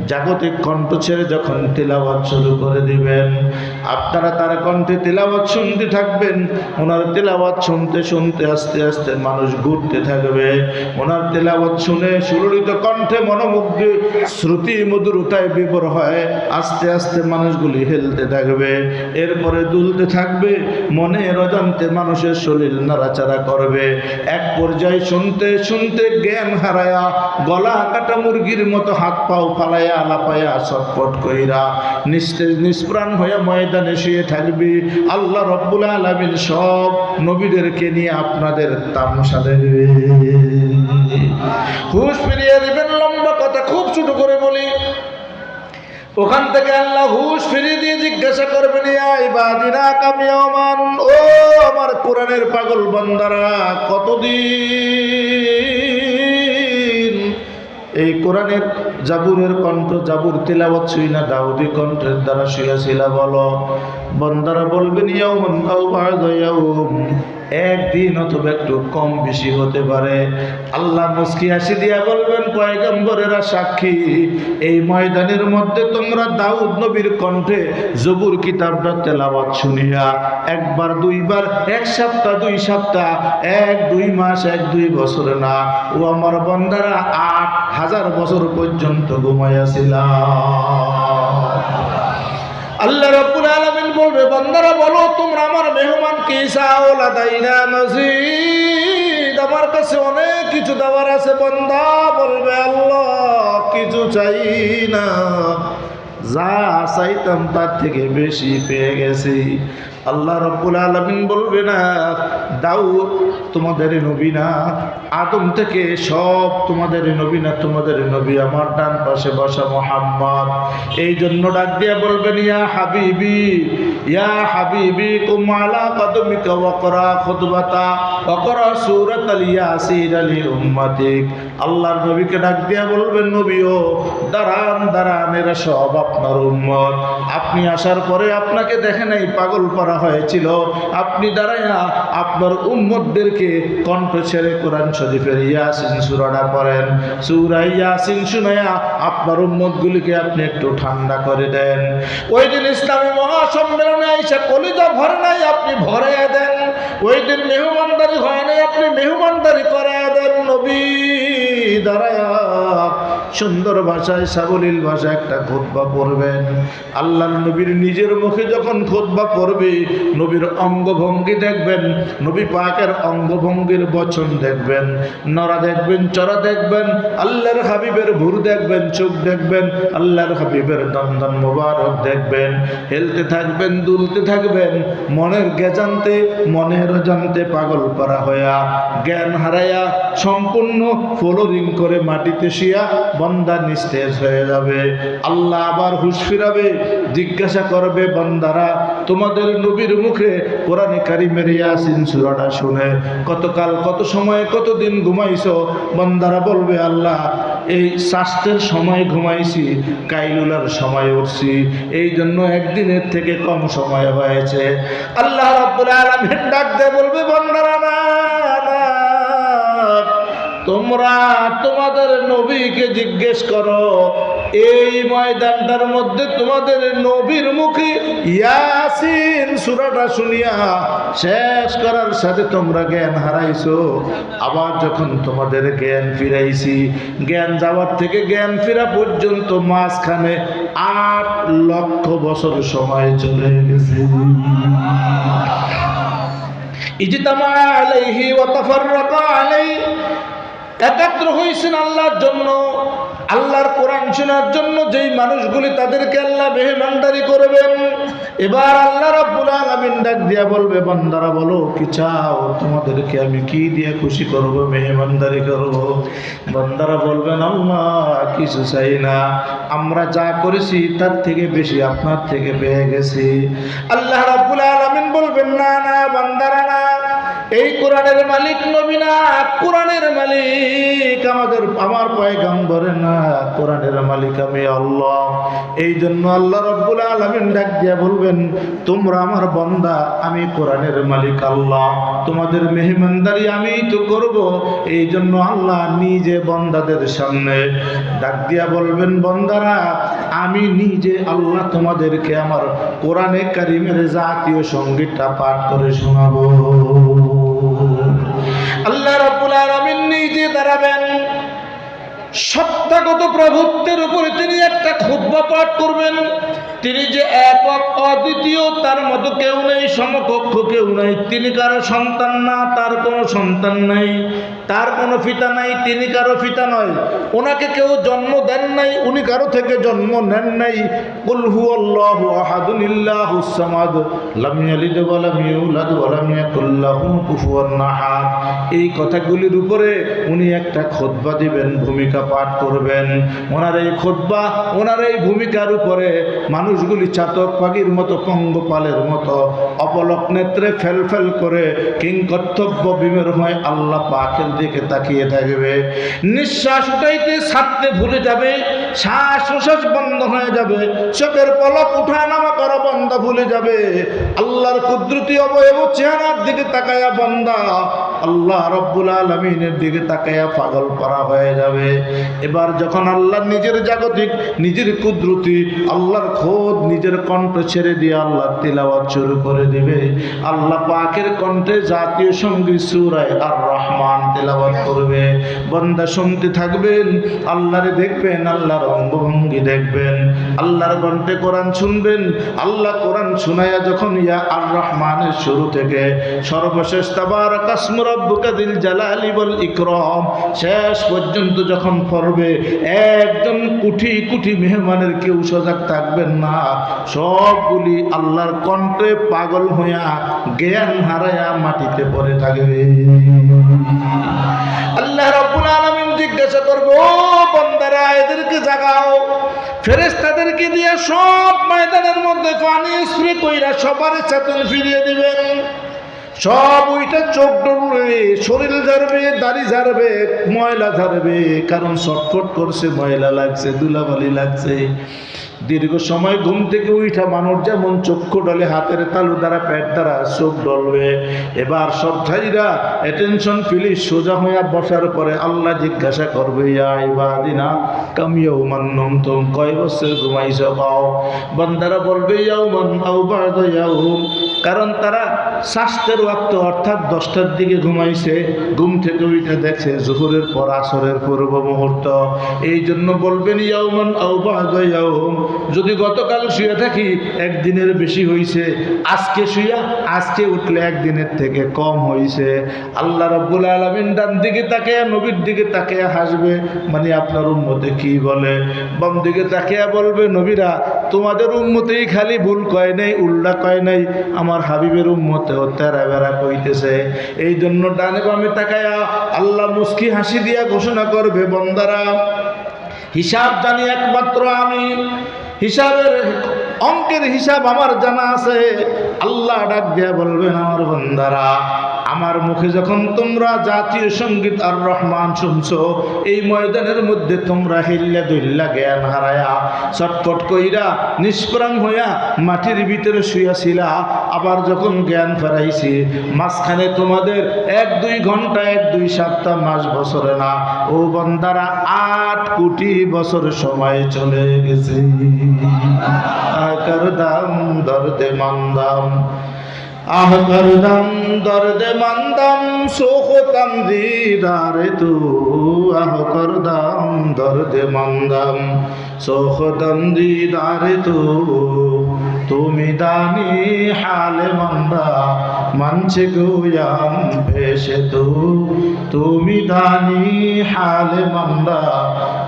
জাগতিক কণ্ঠ ছেড়ে যখন তিলাওয়াত শুরু করে দিবেন, আপনারা তার কণ্ঠে তিলাওয়াত শুনতে থাকবেন। ওনার তিলাওয়াত শুনতে শুনতে আস্তে আস্তে মানুষ ঘুরতে থাকবে। ওনার তিলাওয়াত শুনে সুললিত কণ্ঠে মনোমুগ্ধ শ্রুতি মধুরতায় বিভোর হয় আস্তে আস্তে মানুষগুলি হেলতে থাকবে, এরপরে দুলতে থাকবে, মনের অজান্তে মানুষের শরীর নাড়াচাড়া করবে। এক পর্যায়ে শুনতে শুনতে জ্ঞান হারায়া গলা কাটা মুরগির মতো হাত পাও ফালাইয়া লাপায়া ছটফট কইরা নিস্তেজ নিষ্প্রাণ হয়ে ময়দানে শুয়ে থাকবি। আল্লাহ রব্বুল আলামিন সব নবীদেরকে নিয়ে আপনাদের তামাশা দেখবে, হুশ ফিরিয়ে দিবেন। লম্বা কথা খুব ছোট করে বলি, ওখান থেকে আল্লাহ হুশ ফিরিয়ে দিয়ে জিজ্ঞাসা করবেন, ইয়া ইবাদিনা কাম ইয়াওমান, ও আমার কোরআনের পাগল বান্দারা, কতদিন এই কোরআনের জাবুরের কণ্ঠ, জাবুর তিলাওয়াত শুই না দাউদি কণ্ঠের দ্বারা শুয়েছিলা বলো? বান্দারা বলবেন ইয়াউমান আও বা'দা ইয়াউম, একদিন অথবা একটু কম বেশি হতে পারে। আল্লাহ মুস্কি হাসি দিয়া বলবেন, পয়গম্বরেরা সাক্ষী, এই ময়দানের মধ্যে তোমরা দাউদ নবীর কণ্ঠে জবুর কিতাবটা তেলাওয়াত শুনিয়া একবার দুইবার, এক সপ্তাহ দুই সপ্তাহ, এক দুই মাস, এক দুই বছর না, ও আমার বান্দারা ৮,০০০ বছর পর্যন্ত ঘুমাইয়াছিলাম। আল্লাহ রাব্বুল আলামিন বলবে, বান্দারা বলো তোমরা আমার মেহমান কি চাও? লাদাইনা মাজিদ, আমার কাছে অনেক কিছু দেওয়ার আছে। বান্দা বলবে, আল্লাহ কিছু চাই না, যা চাইতাম তার থেকে বেশি পেয়ে গেছি। আল্লাহ রাব্বুল আলামিন বলবে, না দাউদ তোমাদের নবী না, আদম থেকে সব তোমাদের নবী না, তোমাদের নবী আমার ডান পাশে বসা মুহাম্মদ। এই জন্য ডাক দিয়া বলবেন, ইয়া হাবিবি, ইয়া হাবিবি কুম আলা কদমিকা ওয়াকরা খুতবাতা ওয়াকরা সূরাতাল ইয়াসিন লি উম্মতিক। আল্লাহর নবীকে ডাক দিয়া বলবেন, নবীও দাঁড়ান দাঁড়ান, এরা সব আপনার উম্মত। আপনি আসার পরে আপনাকে দেখে নাই পাগল করা হয়েছিল, আপনি দাঁড়াইয়া আপনার উম্মতদেরকে কণ্ঠ ছেড়ে কোরআন শরীফের ইয়াসিন সূরাটা পড়েন। সূরা ইয়াসিন শুনাইয়া আপনার উম্মতগুলিকে আপনি একটু ঠান্ডা করে দেন। ওই দিন ইসলামী মহাসম্মেলনে আইসা কলিজা ভরে নাই, আপনি ভরে দেন। ওই দিন মেহমানদারি হয় নাই, আপনি মেহমানদারি করে দেন। নবী দাঁড়ায়া সুন্দর ভাষায় সাবলীল ভাষায় একটা খুতবা পড়বেন। আল্লাহর নবীর নিজের মুখে যখন খুতবা পড়বে, নবীর অঙ্গভঙ্গি দেখবেন, নবী পাকের অঙ্গভঙ্গির বচন দেখবেন, নড়া দেখবেন, চড়া দেখবেন, আল্লাহর হাবিবের ভুর দেখবেন, চোখ দেখবেন, আল্লাহর হাবিবের দন্দন মোবারক দেখবেন। হেলতে থাকবেন, দুলতে থাকবেন, মনের গেজান্তে মনের জানতে পাগল পারা হইয়া জ্ঞান হারাইয়া সম্পূর্ণ ফ্লোরিং করে মাটিতে শুয়া বান্দা নিস্তেজ হয়ে যাবে। আল্লাহ আবার হুঁশ ফিরাবে, জিজ্ঞাসা করবে, বান্দারা তোমাদের নবীর মুখে কোরআনে কারিমের ইয়াসিন সূরাটা শুনে কতকাল, কত সময়, কতদিন ঘুমাইছো? বান্দারা বলবে, আল্লাহ এই স্বাস্থ্যের সময় ঘুমাইছি, কাইলুলার সময় উঠছি, এই জন্য একদিনের থেকে কম সময় হয়েছে। আল্লাহ রাব্বুল আলামিন ডাক দিয়ে বলবে, বান্দারা না, তোমরা তোমাদের নবীকে জিজ্ঞেস করো, এই ময়দানটার মধ্যে তোমাদের নবীর মুখে ইয়াসিন সূরাটা শুনিয়া শেষ করার সাথে তোমরা জ্ঞান হারাইছো। আবার যখন তোমাদের জ্ঞান ফিরাইছি, জ্ঞান যাওয়ার থেকে জ্ঞান ফেরা পর্যন্ত মাঝখানে ৮ লক্ষ বছর সময় চলে গেছে। ইজতামা আলাইহি ওয়া তাফাররাকা আলাইহি, একত্র হয়েছেন আল্লাহর জন্য, আল্লাহর কোরআন শোনার জন্য। যেই মানুষগুলি, তাদেরকে আল্লাহ মেহমানদারি করবেন। এবার আল্লাহ রাব্বুল আলামিন ডাক দিয়া বলবে, বান্দারা বলো কি চাও? তোমাদেরকে আমি কি দিয়ে খুশি করব, মেহমানদারি করব? বান্দারা বলবেন, আল্লাহ কিছু চাই না, আমরা যা করেছি তার থেকে বেশি আপনার থেকে পেয়ে গেছি। আল্লাহ রাব্বুল আলামিন বলবেন, না না বান্দারা না, এই কোরআনের মালিক নবী না, কোরআনের মালিক আমার পয়গম্বর না, কোরআনের মালিক আমি আল্লাহ। এই জন্য আল্লাহ রাব্বুল আলামিন ডাক দিয়া বলবেন, তোমরা আমার বান্দা, আমি কোরআনের মালিক আল্লাহ, তোমাদের মেহমানদারি আমিই তো করব। এই জন্য আল্লাহ নিজে বান্দাদের সামনে ডাক দিয়া বলবেন, বান্দারা আমি নিজে আল্লাহ তোমাদেরকে আমার কোরআনে কারিমের জাতীয় সঙ্গীতটা পাঠ করে শোনাবো। আল্লাহ রাব্বুল আলামিন নিজে দাঁড়াবেন, সত্তাগত প্রভুত্বের উপরে তিনি একটা খুতবা পাঠ করবেন। তিনি যে একক অদ্বিতীয়, তার মতো কেউ নেই, সমকক্ষ কেউ নেই। তিনি কারো সন্তান না, তার কোনো সন্তান নাই, তার কোনো পিতা নাই, তিনি কারো পিতা নয়। ওনাকে কেউ জন্ম দেন নাই, উনি কারো থেকে জন্ম নেন নাই। কুল হুয়াল্লাহু আহাদুন আল্লাহুস সামাদ লাম ইয়ালিদ ওয়া লাম ইউলাদ ওয়া লাম ইয়াকুল লাহু কুফুয়ান আহাদ। এই কথাগুলির উপরে উনি একটা খুতবা দিবেন, ভূমিকা পাঠ করবেন। ওনার এই খুতবা, ওনার এই ভূমিকার উপরে মানুষগুলি চাতক পাখির মতো, পঙ্গপালের মতো অপলক নেত্রে ফেল ফেল করে কিংকর্তব্য বিমের হয়ে আল্লাহ পাকের দিকে তাকিয়ে থাকবে। নিঃশ্বাস উঠাইতে ছাড়তে ভুলে যাবে, শ্বাস প্রশ্বাস বন্ধ হয়ে যাবে, চোখের পলক উঠা নামা করা বন্ধ ভুলে যাবে। আল্লাহর কুদরতি অবয়ব চেহারার দিকে তাকায়া বান্দা আল্লাহ রাব্বুল আলামিনের দিকে তাকায়া পাগল করা হয়ে যাবে। এবার যখন আল্লাহ নিজের জাগতিক, নিজের কুদরতি, আল্লাহর খোদ নিজের কণ্ঠ ছেড়ে দিয়ে আল্লাহ তিলাওয়াত শুরু করে দিবে। আল্লাহ পাকের কণ্ঠে জাতীয় সঙ্গীত সূরা আর রহমান তিলাওয়াত করবে। বান্দা শুনতে থাকবেন, আল্লাহরে দেখবেন, আল্লাহর অঙ্গভঙ্গি দেখবেন, আল্লাহর কণ্ঠে কোরআন শুনবেন। আল্লাহ কোরআন শুনায়া যখন ইয়া আর রহমানের শুরু থেকে সর্বশেষ তাবারাকা ইসমু রাব্বুকা যিল জালালি ওয়াল ইকরাম শেষ পর্যন্ত যখন পড়বে, একজন কোটি কোটি মেহমানের কেউ সজাগ থাকবেন না, সবগুলি আল্লাহর কণ্ঠে পাগল হইয়া জ্ঞান হারায়া মাটিতে পড়ে থাকবে। আল্লাহ রাব্বুল আলামিন জিজ্ঞাসা করবে, ও বান্দারা এদেরকে জাগাও। ফেরেশতাদেরকে দিয়ে সব ময়দানের মধ্যে পানি স্প্রে কইরা সবার চেতন ফিরিয়ে দিবেন। সব ওইটা চোখ ডলবে, শরীর ঝাড়বে, দাড়ি ঝাড়বে, ময়লা ঝাড়বে, কারণ ছটফট করছে, ময়লা লাগছে, ধুলাবালি লাগছে। দীর্ঘ সময় ঘুম থেকে উঠা মানুষ যেমন চক্ষু ডলে, হাতের তালু দ্বারা, পেট দ্বারা চোখ ডলবে। এবার সব ঠাইরা অ্যাটেনশন প্লিজ সোজা হইয়া বসার পরে আল্লাহ জিজ্ঞাসা করবে, ইয়া ইবাদিনা কাম ইয়াউমান নামতুম, কয় বছর ঘুমাইছ পাও? বান্দারা বলবে ইয়াউমান আও বা'দা ইয়াউম, কারণ তারা শাস্তের ওয়াক্ত অর্থাৎ 10টার দিকে ঘুমাইছে। ঘুম থেকে উঠে দেখছে জোহরের পর আসরের পূর্ব মুহূর্ত। এই জন্য বলবেন ইয়াউমান আও বা'দা ইয়াউম। যদি গতকাল শুয়ে থাকি একদিনের বেশি হইছে, আজকে শুয়া আজকে উঠলে একদিনের থেকে কম হইছে। আল্লাহ রাব্বুল আলামিন ডান দিকে তাকিয়ে নবীর দিকে তাকিয়ে হাসবে, মানে আপনার উম্মতে কি বলে। বাম দিকে তাকিয়ে বলবে, নবীরা তোমাদের উম্মতেই খালি ভুল কয় নাই, উল্টা কয় নাই, আমার হাবিবের উম্মতেও তেরা বেড়া কইতেছে। এই জন্য ডানে বামে তাকায়া আল্লাহ মুস্কি হাসি দিয়া ঘোষণা করবে, বান্দারা হিসাব জানি একমাত্র আমি, হিসাবের অঙ্কের হিসাব আমার জানা আছে। আল্লাহ ডাক দিয়া বলবেন, আমার বান্দারা আমার মুখে যখন তোমরা জাতীয় সঙ্গীত আর রহমান শুনছো, এই ময়দানের মধ্যে তোমরা হিল্লা দুল্লা জ্ঞান হারায়া চটপট কইরা নিষ্প্রাণ হইয়া মাটির ভিতরে শুয়াছিলা। আবার যখন জ্ঞান ফেরাইছি, মাঝখানে তোমাদের 1-2 ঘন্টা, 1-2 সপ্তাহ, মাস, বছরে না, ও বান্দারা 8 কোটি বছর সময় চলে গেছে। করদাম দর্দে মন্দাম, আহ করদাম দর্দে মন্দাম, সোখতাম দিদারে তু, আহ করদাম দর্দে মন্দাম, সোখতাম দিদারে তু, তুমি দানি হালে মন্দা মানছে গোয়াম ভেসে তু, তুমি দানি হালে মন্দা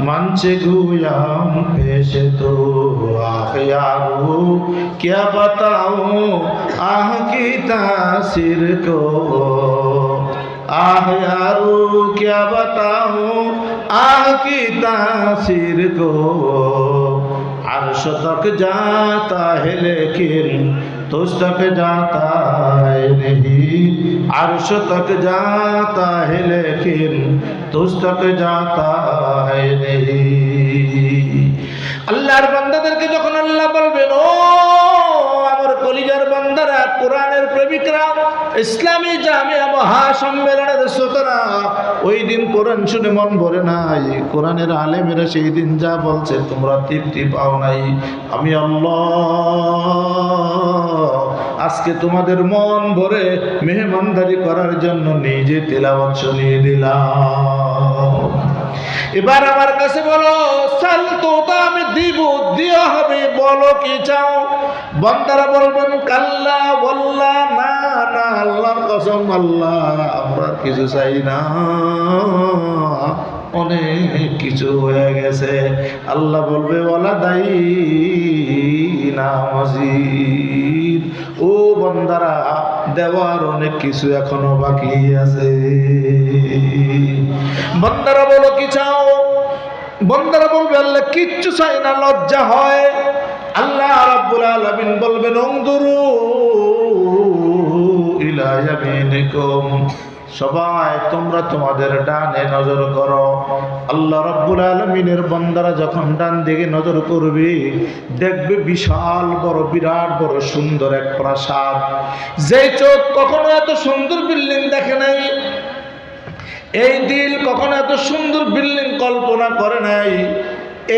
মানছে গোয়াম ভেসে তু। আহ यारो क्या बताऊं आह की तासीर को, आह यारो क्या बताऊं आह की तासीर को। अर्श तक जाता है लेकिन तुझ तक जाता है नहीं, अर्श तक जाता है लेकिन तुझ तक जाता है नहीं। আল্লাহর বান্দাদেরকে যখন আল্লাহ বলবেন, ও আমার কলিজার বান্দারা, কোরআনের প্রেমিকরা, ইসলামী জামিয়া মহাসম্মেলনের শ্রোতারা, ওই দিন কোরআন শুনে মন ভরে নাই, কোরআনের আলেমেরা সেই দিন যা বলছে তোমরা তৃপ্তি পাও নাই, আমি আল্লাহ আজকে তোমাদের মন ভরে মেহমানদারি করার জন্য নিজে তেলাওয়াত শুনিয়ে দিলাম। এবার আমার কাছে বলো, সাল তো আমি দিব, দেওয়া হবে, বলো কি চাও? বান্দারা বলবেন কাল্লা ওয়াল্লা, না না, আল্লাহর কসম আল্লাহ আমরা কিছু চাই না, অনেক কিছু হয়ে গেছে। আল্লাহ বলবে ওয়ালা দাই না মজিদ, ও বান্দারা দেওয়ার অনেক কিছু এখনো বাকি আছে। বান্দারা বলো কি চাও? বান্দারা বলবে আল্লাহ কিচ্ছু চাই না, লজ্জা হয়। আল্লাহ রাব্বুল আলামিন বলবেন উনজুরু ইলা ইয়ামিনিকুম, সবাই তোমরা তোমাদের ডানে নজর করো। আল্লাহ রাব্বুল আলামিনের বান্দারা যখন ডান দিকে নজর করবে, দেখবে বিশাল বড়, বিরাট বড়, সুন্দর এক প্রাসাদ। যে চোখ কখনো এত সুন্দর বিল্ডিং দেখে নাই, এই দিল কখনো এত সুন্দর বিল্ডিং কল্পনা করে নাই,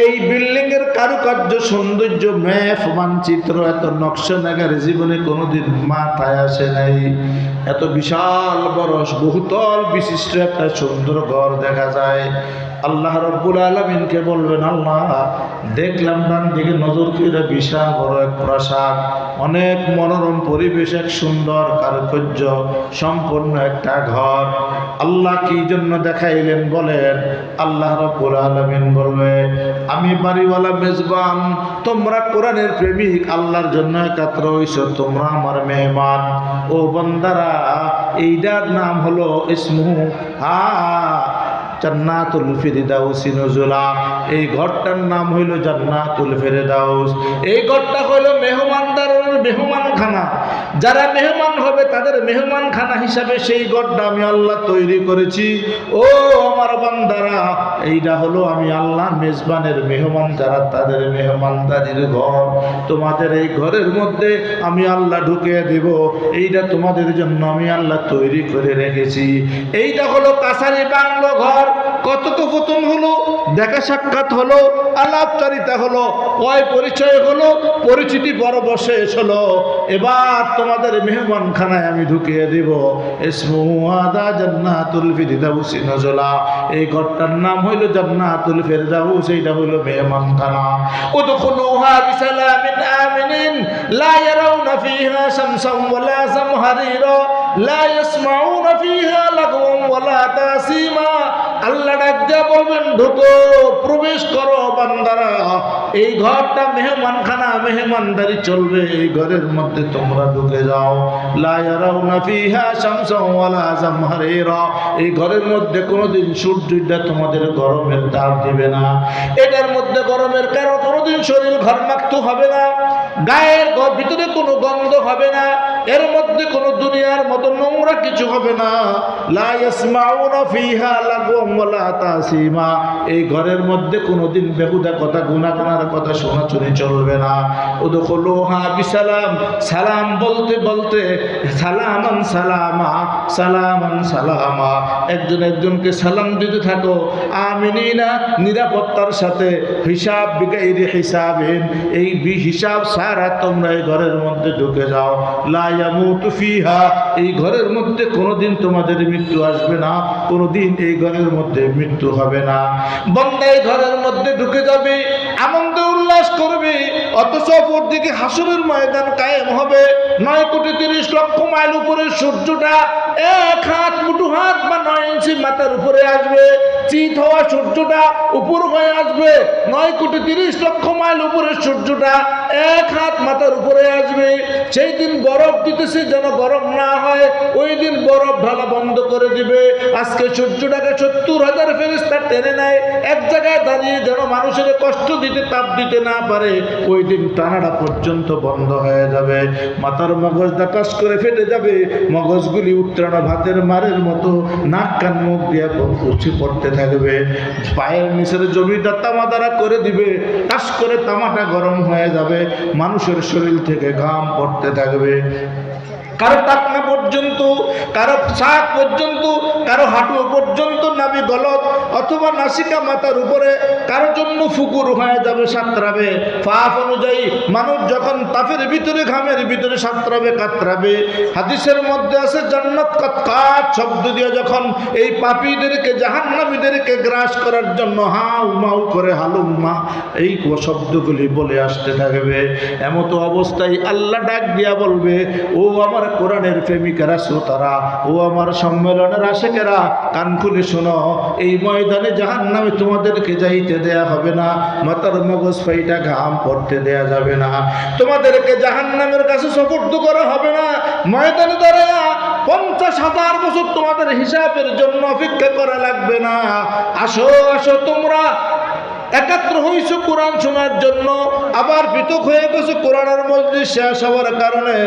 এই বিল্ডিং এর কারুকার্য, সৌন্দর্য, ম্যাপ, মানচিত্র, এত নকশা নাগারে জীবনে কোনোদিন মাথায় আসে নাই। এত বিশাল বড়, বহুতল বিশিষ্ট একটা সুন্দর ঘর দেখা যায়। আল্লাহ রাব্বুল আলামিনকে বলবেন, আল্লাহ দেখলাম ডান দিকে নজর করে বিশাল বড় এক প্রাসাদ, অনেক মনোরম পরিবেশ, এক সুন্দর কারুকার্য সম্পন্ন একটা ঘর। আল্লাহ কি জন্য দেখাইলেন বলেন? আল্লাহ রাব্বুল আলামিন বলবে, আমি বাড়িওয়ালা মেজবান, তোমরা কোরআনের প্রেমিক, আল্লাহর জন্য একাত্র হইছো, তোমরা আমার মেহমান। ও বান্দারা, এইটার নাম হলো ইসমু জান্নাতুল ফিরদাউস নুজুলা। এই ঘরটার নাম হইল জান্নাতুল ফিরদাউস। এই ঘরটা হইল মেহমানদারের মেহমানখানা, যারা মেহমান হবে তাদের মেহমানখানা হিসাবে সেই ঘরটা আমি আল্লাহ তৈরি করেছি। ও আমার বান্দারা, এইটা হলো আমি আল্লাহ মেজবানের মেহমান, যারা তাদের মেহমানদারির ঘর। তোমাদের এই ঘরের মধ্যে আমি আল্লাহ ঢুকিয়ে দেব, এইটা তোমাদের জন্য আমি আল্লাহ তৈরি করে রেখেছি। এইটা হলো কাছারি বাংলো ঘর। কথোপকথন হলো, দেখা সাক্ষাৎ হলো, আলাপচারিতা হলো, কয় পরিচয় হলো, পরিচিতি পর্ব শেষ হলো। এবার তোমাদের মেহমানখানায় আমি ঢুকিয়ে দেব। ইসমুহু হাদা জান্নাতুল ফিরদাউস নুজুলা। এই ঘরটার নাম হইল জান্নাতুল ফিরদাউস, এইটা হইল মেহমানখানা। উদখুলুহা বিসালামিন আমিনিন লা ইয়ারাউনা ফিহা শামসান ওয়ালা জামহারিরা লা ইয়াসমাউনা ফিহা লাগওয়ান ওয়ালা তাসিমা। আল্লাহ ডাক দিয়ে বলবেন, ঢুকো, প্রবেশ করো বান্দারা। এই ঘরটা মেহমানখানা, মেহমানদারি চলবে, এই ঘরের মধ্যে তোমরা ঢুকে যাও। লা ইয়ারাউনা ফিহা শামসান ওয়ালা জামহারিরা। এই ঘরের মধ্যে কোনোদিন সূর্যটা তোমাদের গরমের তাপ দিবে না। এটার মধ্যে গরমের কারণ কোনোদিন শরীর ঘর্মাক্ত হবে না, গায়ের ভিতরে কোনো গন্ধ হবে না, এর মধ্যে কোনো দুনিয়ার মতো নোংরা কিছু হবে না। লা ইয়াসমাউনা ফিহা লাগওয়ান ওয়ালা তাসিমা। এই ঘরের মধ্যে কোনোদিন বেহুদা কথা, গুনাহগারের কথা শোনাচুনি চলবে না। উদখুলুহা বিসালাম। সালাম বলতে বলতে সালামান সালামা, সালামান সালামা, একজন একজনকে সালাম দিতে থাকো। আমিনিনা, নিরাপত্তার সাথে। হিসাব বিগাইরি হিসাবিন, এই হিসাব সারা তোমরা এই ঘরের মধ্যে ঢুকে যাও। লা ইয়ামুতু ফিহা, এই ঘরের মধ্যে কোনোদিন তোমাদের মৃত্যু আসবে না, কোনোদিন এই ঘরের মধ্যে মৃত্যু হবে না। বান্দা এই ঘরের মধ্যে ঢুকে যাবে, আনন্দ উল্লাস করবে, অথচ অপর দিকে হাসরের ময়দান কায়েম হবে। 9,30,00,000 মাইল উপরে সূর্যটা এক হাত, মুঠো হাত বা 9 ইঞ্চি মাথার উপরে আসবে। চিত হওয়া সূর্যটা উপর হয়ে আসবে। 9,30,00,000 মাইল উপরে সূর্যটা এক হাত মাথার উপরে আসবে। সেই দিন বরফ দিতেছে যেন গরম না হয়, ওই দিন বরফ ঢালা বন্ধ করে দিবে। আজকে সূর্যটাকে 70,000 ফেরেশতা টেনে নেয় এক জায়গায় দাঁড়িয়ে, যেন মানুষের কষ্ট দিতে, তাপ দিতে না পারে। ওই দিন টানাটা পর্যন্ত বন্ধ হয়ে যাবে, মাথার মগজটা টাস করে ফেটে যাবে, মগজগুলি উত্তরানো ভাতের মারের মতো নাক কান মুখ দিয়ে উঠে পড়তে থাকবে, পায়ের নিচের জমিটা তামা দ্বারা করে দিবে, টাস করে তামাটা গরম হয়ে যাবে, মানুষের শরীর থেকে ঘাম পড়তে থাকবে, কারো টাকনা পর্যন্ত, কারো শাক পর্যন্ত, কারো হাঁটু পর্যন্ত নাভি গলত অথবা নাসিকা মাথার উপরে, কারো জন্য ফুকুর হয়ে যাবে, সাঁতরাবে। পাপ অনুযায়ী মানুষ যখন তাপের ভিতরে, ঘামের ভিতরে সাঁতরাবে, কাতরাবে, হাদিসের মধ্যে আছে জান্নাত কাত শব্দ দিয়ে যখন এই পাপীদেরকে, জাহান্নামীদেরকে গ্রাস করার জন্য হাউ মাউ করে হালুম্মা এই শব্দগুলি বলে আসতে থাকবে। এমতো অবস্থায় আল্লাহ ডাক দিয়া বলবে, ও আমার কোরআনের প্রেমিকেরা, শ্রোতারা, ও আমার সম্মেলনের আশেকেরা, কান খুলে শোনো, এই ময়দানে জাহান্নামে তোমাদেরকে যাইতে দেয়া হবে না, মাথার মগজ ফাইটা ঘাম পড়তে দেয়া যাবে না, তোমাদেরকে জাহান্নামের কাছে সুপুর্দ করা হবে না, ময়দানে দাঁড়ায়া 50,000 বছর তোমাদের হিসাবের জন্য অপেক্ষা করা লাগবে না। আসো আসো, তোমরা একাত্র হইছো কোরআন শোনার জন্য, আবার পৃথক হয়ে গেছো কোরআনের মজলিস শেষ হওয়ার কারণে।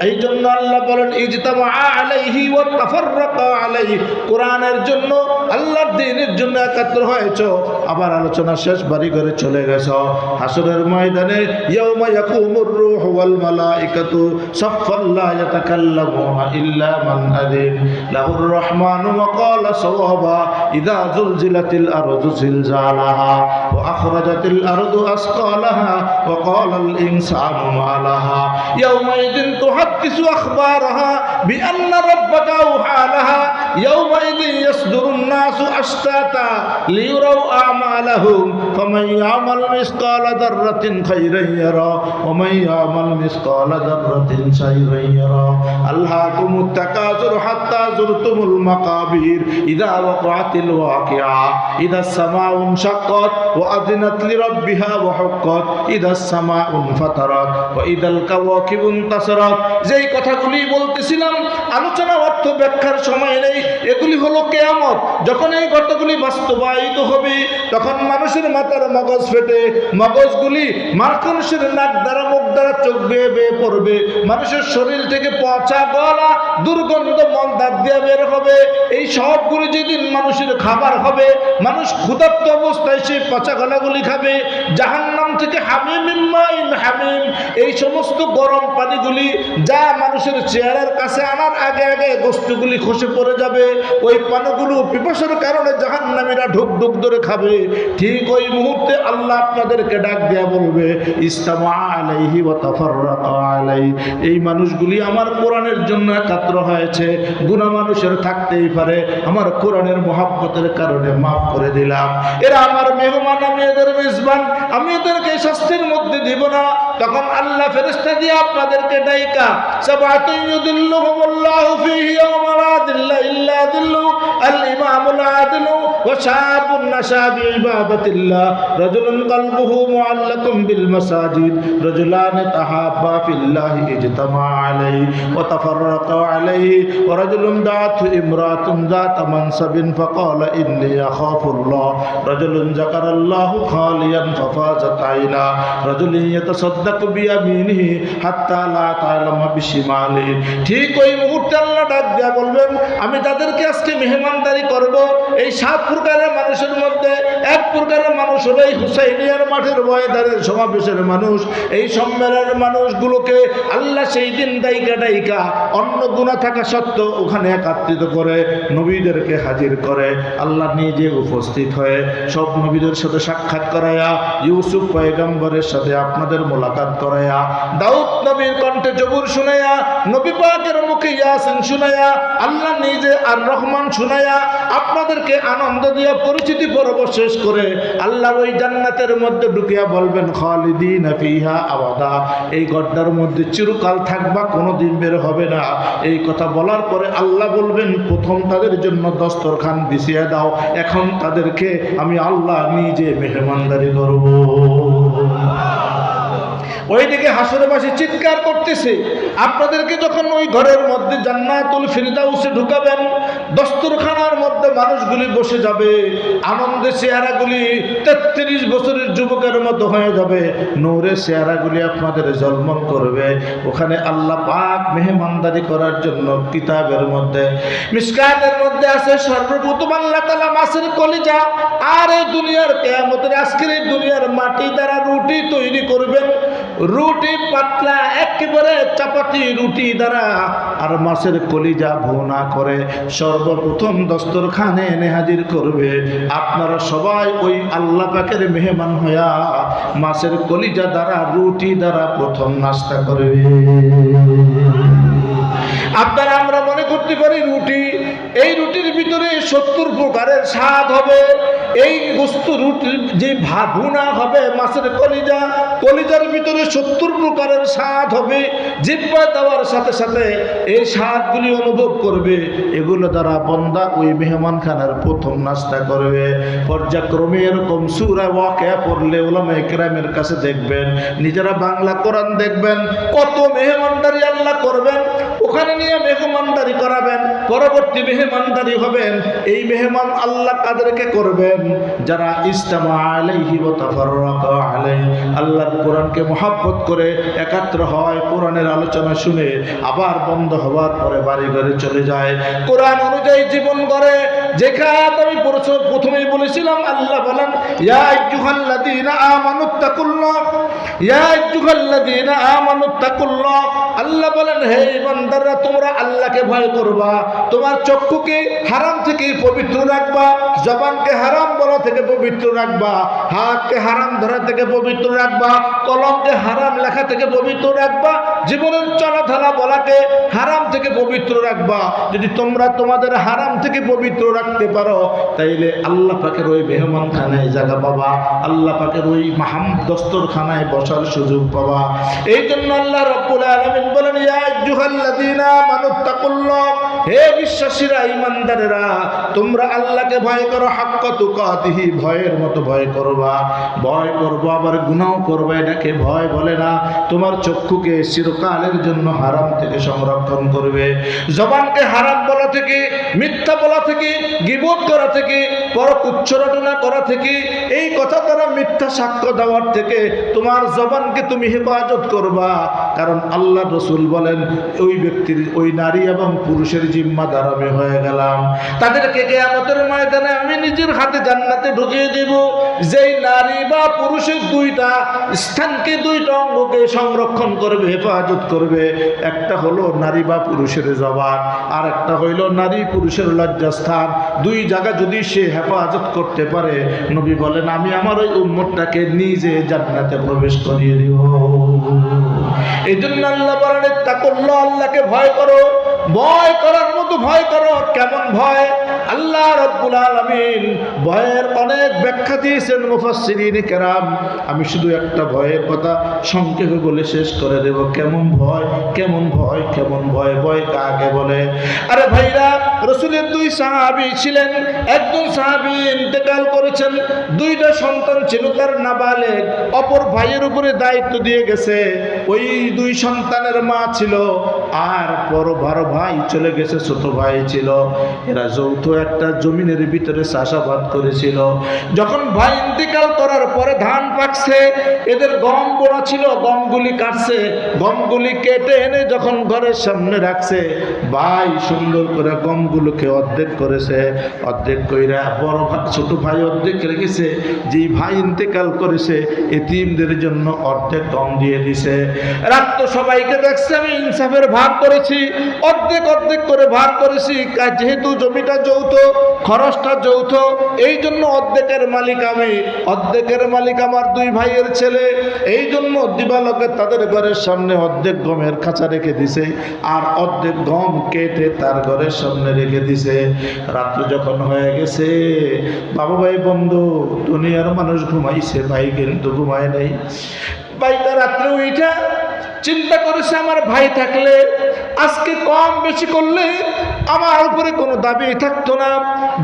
এই জন্য আল্লাহ বলেন, ইজতামা আলাইহি ওয়া তাফাররাকা আলাইহি, কোরআনের জন্য, আল্লাহর দ্বীনের জন্য একাত্র হয়েছো, আবার আলোচনা শেষ বাড়ি করে চলে গেছো। হাসরের ময়দানে ইয়াউমা ইয়াকুমুর রূহু ওয়াল মালাইকাতু সাফফান লা ইয়াতাকাল্লামুনা ইল্লা মান আযিন লাহুর রহমানু ওয়া ক্বালা সাওয়াবা ইযা যুলজিলাতিল আরদু জিলজালাহা وأخرجت الأرض أثقالها وقال الإنسان ما لها يومئذ تحدث أخبارها بأن ربك أوحى لها يومئذ يصدر الناس أشتاتا ليروا أعمالهم فمن يعمل مثقال ذرة خيرا يره ومن يعمل مثقال ذرة شرا يره ألهاكم التكاثر حتى زرتم المقابر إذا وقعت الواقعة إذا السماء انشقت وأذنت لربها وحقت إذا السماء انفطرت وإذا الكواكب انتصرت। যেই কথাগুলি বলতেছিলাম, আলোচনা অর্থ ব্যাখ্যার সময় নেই, এগুলি হলো কিয়ামত। যখন এই ঘটনাগুলি বাস্তবায়িত হবে, তখন মানুষের মাথার মগজ ফেটে, মগজগুলি মানুষের নাক দ্বারা, মুখ দ্বারা, চোখ বেয়ে বেয়ে পড়বে, মানুষের শরীর থেকে পচা গলা, দুর্গন্ধ মল দাঁত দিয়ে বের হবে। এই সবগুলি যেদিন মানুষের খাবার হবে, মানুষ ক্ষুধার্ত অবস্থায় সেই পচা গলাগুলি খাবে। জাহান্নাম থেকে হামিম মিম্মাইন হামিম, এই সমস্ত গরম পানিগুলি যা মানুষের চেহারার কাছে আনার আগে আগে গোস্তগুলি খসে পড়ে যাবে। ওই পানিগুলো পিপাসার কারণে জাহান্নামীরা ঢুক ঢুক ধরে খাবে। ঠিক ওই মুহূর্তে আল্লাহ আপনাদেরকে ডাক দেয়া বলবে, ইস্তামা আলাইহি ওয়া তাফাররাকা আলাইহি, এই মানুষগুলি আমার কোরআনের জন্য একাত্র হয়েছে, গুনাহ মানুষের থাকতেই পারে, আমার কোরআনের মহব্বতের কারণে মাফ করে দিলাম। এরা আমার মেহমান, আমি এদের মেজবান, আমি এদেরকে শাস্তির মধ্যে দিব না। তখন আল্লাহ ফেরেশতা দিয়ে আপনাদেরকে ডাইকা, সাবাতুন ইউদিল্লুহুমুল্লাহু ফীহি ইয়াওমা লা দিল্লা ইল্লা দিল্লু আল ইমামুল আদিলু ওয়া শাবুন নাশা বিইবাদাতিল্লাহ রাজুলুন কলবুহু মুআল্লাকুম বিল মাসাজিদ রাজুলান তাহাব্বা ফিল্লাহি ইজতামা আলাইহি ওয়া তাফাররাকা আলাইহি ওয়া রাজুলুন দাআতহু ইমরাতুন যাত মানসাবিন ফাকালা ইন্নী আখাফুল্লাহ রাজুলুন যাকারাল্লাহু খালিয়ান ফাফাজাত আইনা রাজুলুন ইয়াতাসাদ্দাকু বিয়ামিনিহি হাত্তা লা তা'লামা বিশিমালিহি। ঠিক ওই মুহূর্তে আল্লাহ ডাক দিয়া বলবেন, আমি তাদেরকে আজকে মেহমানদারি করব। এই 7 প্রকারের মানুষের মধ্যে এক প্রকারের মানুষ হলো এই হুসাইনিয়ার মাঠের ময়দানের সমাবেশের মানুষ। এই সম্মেলনের মানুষগুলোকে আল্লাহ সেই দিন ডাইকা ডাইকা অন্য গুনাহ থাকা সত্ত্বেও ওখানে একত্রিত করে নবীদেরকে হাজির করে, আল্লাহ নিজে উপস্থিত হয়ে সব নবীদের সাথে সাক্ষাৎ করায়া, ইউসুফ পয়গম্বরের সাথে আপনাদের মোলাকাত করায়া, দাউদ নবীর কণ্ঠে জবুর শুনায়া, নবী পাকের মুখে ইয়াসিন শুনায়া, আল্লাহ নিজে আর রহমান শুনায়া, আপনাদেরকে আনন্দ দিয়া পরিচিতি পর্ব শেষ করে আল্লাহ ওই জান্নাতের মধ্যে ঢুকিয়া বলবেন, খালিদিনা ফিহা আবাদা, এই গড্ডার মধ্যে চিরকাল থাকবা, কোনোদিন বের হবে না। এই কথা বলার পরে আল্লাহ বলবেন, প্রথম তাদের জন্য দস্তরখান বিছিয়ে দাও, এখন তাদেরকে আমি আল্লাহ নিজে মেহমানদারি করব। ওইদিকে হাসরবাসী চিৎকার করতেছে। আপনাদেরকে যখন ওই ঘরের মধ্যে জান্নাতুল ফিরদাউসে ঢুকাবেন, দস্তরখানার মধ্যে মানুষগুলি বসে যাবে, আনন্দে চেহারাগুলি 33 বছরের যুবকের মতো হয়ে যাবে, নূরে চেহারাগুলি আপনাদের ঝলমল করবে। ওখানে আল্লাহ পাক মেহমানদারি করার জন্য কিতাবের মধ্যে মিশকাতের মধ্যে আছে, সর্বপ্রথম আল্লাহ তাআলা মাছের কলিজা আর এই দুনিয়ার কিয়ামতের আজকের এই দুনিয়ার মাটি দ্বারা রুটি তৈরি করবেন। রুটি পাতলা একেবারে চাপাতি রুটি দ্বারা আর মাছের কলিজা ভুনা করে সর্বপ্রথম দস্তরখানে এনে হাজির করবে। আপনারা সবাই ওই আল্লাহ পাকের মেহমান হইয়া মাছের কলিজা দ্বারা রুটি দ্বারা প্রথম নাস্তা করবে। আপনারা আমরা মনে করতে পারি রুটি, এই রুটির ভিতরে 70 প্রকারের স্বাদ হবে। এই বস্তু রুটির যে ভুনা হবে মাছের কলিজা, কলিজার ভিতরে 70 প্রকারের স্বাদ হবে। জিহ্বা দেওয়ার সাথে সাথে এই স্বাদগুলি অনুভব করবে। এগুলো দ্বারা বান্দা ওই মেহমানখানার প্রথম নাস্তা করবে। পর্যায়ক্রমে এরকম সূরা ওয়াকিয়া পড়লে উলামায়ে কেরামের কাছে দেখবেন, নিজেরা বাংলা কোরআন দেখবেন, কত মেহমানদারি আল্লাহ করবেন, ওখানে নিয়ে মেহমানদারি করাবেন, পরবর্তী মেহমানদারি হবেন। এই মেহমান আল্লাহ কাদেরকে করবেন? যারা ইজতামা আলাইহি ওয়া তাফাররাকা আলাইহি, আল্লাহর কোরআনকে মহব্বত করে একাত্র হয়, কোরআনের আলোচনা শুনে আবার বন্ধ হওয়ার পরে বাড়ি ঘরে চলে যায়, কোরআন অনুযায়ী জীবন গড়ে। যেখানে আমি প্রথমেই বলেছিলাম, আল্লাহ বলেন ইয়া আইয়ুহাল্লাযীনা আমানুত্তাকুল্লাহ, ইয়া আইয়ুহাল্লাযীনা আমানুত্তাকুল্লাহ। আল্লাহ বলেন হে বান্দারা, তোমরা আল্লাহকে ভয় করবা, তোমার চক্ষুকে হারাম থেকে পবিত্র রাখবা, জবানকে হারাম বলা থেকে পবিত্র রাখবা, হাতকে হারাম ধরা থেকে পবিত্র রাখবা, কলমকে হারাম লেখা থেকে পবিত্র রাখবা, জীবনের চলাধরা বলাকে হারাম থেকে পবিত্র রাখবা। যদি তোমরা তোমাদের হারাম থেকে পবিত্র রাখতে পারো, তাইলে আল্লাহ পাকের ওই মেহমানখানায় জায়গা পাবা, আল্লাহ পাকের ওই দস্তরখানায় বসার সুযোগ পাবা। এই জন্য আল্লাহ রাব্বুল আলামিন বলেন ইয়া আইয়ুহাল্লাযীনা আমানুত্তাকুল্লাহ, হে বিশ্বাসীরা, ঈমানদারেরা, তোমরা আল্লাহকে ভয় করো, হাক্কা তুকাতিহি, ভয়ের মতো ভয় করবা। ভয় করবো আবার গুনাহ করবে, এটাকে ভয় বলে না। তোমার চক্ষুকে চিরকালের জন্য হারাম থেকে সংরক্ষণ করবে, জবানকে হারাম বলা থেকে, মিথ্যা বলা থেকে, গীবত করা থেকে, পরকুচ্ছরটনা করা থেকে, এই কথা দ্বারা মিথ্যা সাক্ষ্য দেওয়ার থেকে তোমার জবানকে তুমি হেফাজত করবা। কারণ আল্লাহ রাসূল বলেন ওই ব্যক্তির, ওই নারী এবং পুরুষের জিম্মাদার আমি হয়ে গেলাম। তাদেরকে কিয়ামতের ময়দানে আমি নিজের হাতে জান্নাতে ঢুকিয়ে দেব। যেই নারী বা পুরুষের দুইটা স্থানকে, দুইটা অঙ্গকে সংরক্ষণ করবে, হেফাজত করবে। একটা হলো নারী বা পুরুষের জবান, আর একটা হইল নারী পুরুষের লজ্জাস্থান। দুই জায়গা যদি সে হেফাজত করতে পারে, নবী বলেন আমি আমার ওই উম্মতটাকে নিজে জান্নাতে প্রবেশ করিয়ে দিব। এই জন্য আল্লাহ বলেন ইত্তাকুল্লাহ, আল্লাহকে ভয় করো। ভয় করার মতো ভয় করো। কেমন ভয়? আল্লাহ রাব্বুল আলামিন ভয়ের অনেক ব্যাখ্যা দিয়েছেন মুফাসসিরিনে কেরাম। আমি শুধু একটা ভয়ের কথা সংক্ষেপে বলে শেষ করে দেব। কেমন ভয়, কেমন ভয়, কেমন ভয়? ভয় কাকে বলে? আরে ভাইরা, রাসূলের দুই সাহাবী ছিলেন। একজন সাহাবী ইন্তেকাল করেছেন, দুইটা সন্তান ছিল তার নাবালেগ। অপর ভাইয়ের উপরে দায়িত্ব দিয়ে গেছে। ওই দুই সন্তানের মা ছিল, আর বড় ভাই চলে গেছে, ছোট ভাই ছিল। এরা যৌথ একটা জমিনের ভিতরে চাষাবাদ করেছিল। যখন ভাই ইন্তেকাল করার পরে ধান পাকছে, এদের গম বোনা ছিল, গমগুলি কাটছে। গমগুলি কেটে এনে যখন ঘরের সামনে রাখছে, ভাই সুন্দর করে গমগুলোকে অর্ধেক করেছে। অর্ধেক কইরা বড় ভাই, ছোট ভাই অর্ধেক রেখেছে। যেই ভাই ইন্তেকাল করেছে, এতিমদের জন্য অর্ধেক গম দিয়ে দিছে। রাত সবাইকে দেখছে আমি ইনসাফের ভাগ করেছি, অর্ধেক অর্ধেক করে ভাগ করেছি। যেহেতু জমিটা যৌথ, খরচটা যৌথ, এই জন্য অর্ধেকের মালিক আমি, অর্ধেকের মালিক আমার দুই ভাইয়ের ছেলে। এই জন্য দিবালোকে তাদের ঘরের সামনে অর্ধেক গমের খাঁচা রেখে দিছে, আর অর্ধেক গম কেটে তার ঘরের সামনে রেখে দিছে। রাত্র যখন হয়ে গেছে, বাবা ভাই বন্ধু, দুনিয়ার মানুষ ঘুমাইছে, ভাই কিন্তু ঘুমায় নাই। ভাইটা রাত্রে উঠা চিন্তা করেছে, আমার ভাই থাকলে আজকে কম বেশি করলে আমার উপরে কোনো দাবি থাকতো না।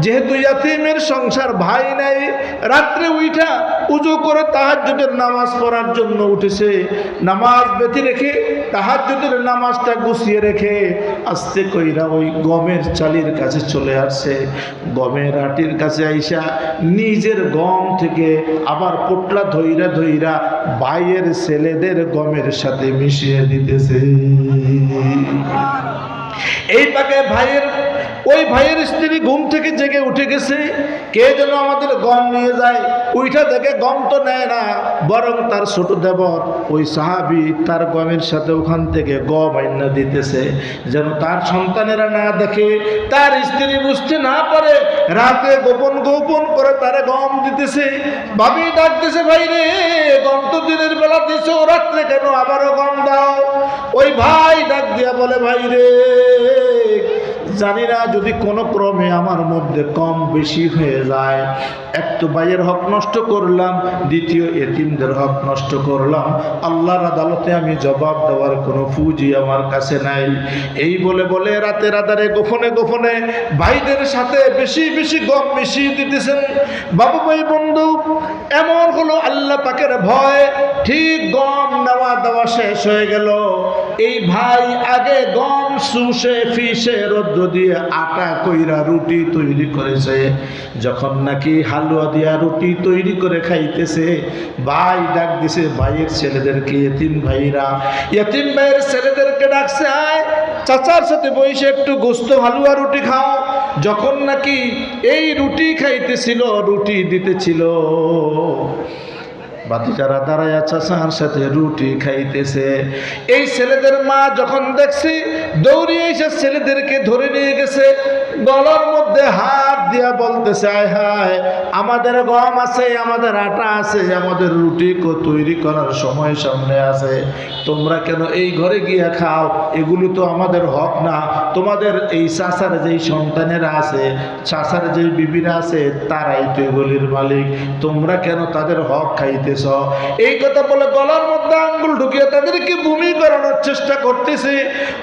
যেহেতু ইয়াতীমের সংসার, ভাই নাই, রাত্রে উঠা উযু করে তাহাজ্জুদের নামাজ পড়ার জন্য উঠেছে, নামাজ বেঁধে রেখে তাহাজ্জুদের নামাজটা গুছিয়ে রেখে আস্তে কইরা ওই গমের চালির কাছে চলে আসছে। গমের আটির কাছে আইসা নিজের গম থেকে আবার পোটলা ধইরা ধইরা ভাইয়ের ছেলেদের গমের সাথে মিশিয়ে দিতেছে। এই পাকে ওই ভাইয়ের স্ত্রী ঘুম থেকে জেগে উঠে গেছে, কে যেন আমাদের গম নিয়ে যায়। ওইটা দেখে গম তো নেয় না, বরং তার ছোট দেবর ওই সাহাবী তার গমের সাথে ওখান থেকে গম আইনা দিতেছে, যেন তার সন্তানেরা না দেখে, তার স্ত্রী বুঝতে না পারে। রাতে গোপন গোপন করে তারা গম দিতেছে। ভাবি ডাকতেছে, ভাই রে, গম তো দিনের বেলা দিছো, রাত্রে কেন আবারও গম দাও? ওই ভাই ডাক দিয়া বলে, ভাই রে, জানি না যদি কোনো ক্রমে আমার মধ্যে কম বেশি হয়ে যায়, এক তো ভাইয়ের হক নষ্ট করলাম, দ্বিতীয় এতিমদের হক নষ্ট করলাম, আল্লাহর আদালতে আমি জবাব দেওয়ার কোনো পুঁজি আমার কাছে নাই। এই বলে বলে রাতের আধারে গোপনে গোপনে ভাইদের সাথে বেশি বেশি গম মিশিয়ে দিতেছেন। বাবু ভাই বন্ধু, এমন হলো আল্লাহ পাকের ভয়। ঠিক গম নেওয়া দেওয়া শেষ হয়ে গেল, এই ভাই আগে গম শুষে ফিসে রৌদ্র দিয়ে আটা কইরা রুটি তৈরি করেছে। যখন নাকি হালুয়া দিয়া রুটি তৈরি করে খাইতেছে, ভাই ডাক দিছে ভাইয়ের ছেলেদেরকে, এতিম ভাইয়ের ছেলেদেরকে ডাকছে, আয় চাচার সাথে বসে একটু গোস্ত হালুয়া রুটি খাও। যখন নাকি এই রুটি খাইতেছিল, রুটি দিতেছিল, বাতিজারা দাঁড়ায় চাচার সাথে রুটি খাইতেছে। এই ছেলেদের মা যখন দেখছি, দৌড়িয়ে এসে ছেলেদেরকে ধরে নিয়ে গেছে, গলার মধ্যে হাত দিয়া বলতেছে, আয় হায়, আমাদের গম আছে, আমাদের আটা আছে, আমাদের রুটি তৈরি করার সময় সামনে আছে, তোমরা কেন এই ঘরে গিয়া খাও? এগুলো তো আমাদের হক না। তোমাদের এই চাচার যেই সন্তানেরা আছে, চাচার যেই বিবিরা আছে, তারাই তো এগুলির মালিক, তোমরা কেন তাদের হক খাইতে? এই কথা বলে গলার মধ্যে আঙ্গুল ঢুকিয়ে তাদেরকে বমি করানোর চেষ্টা করতেছে।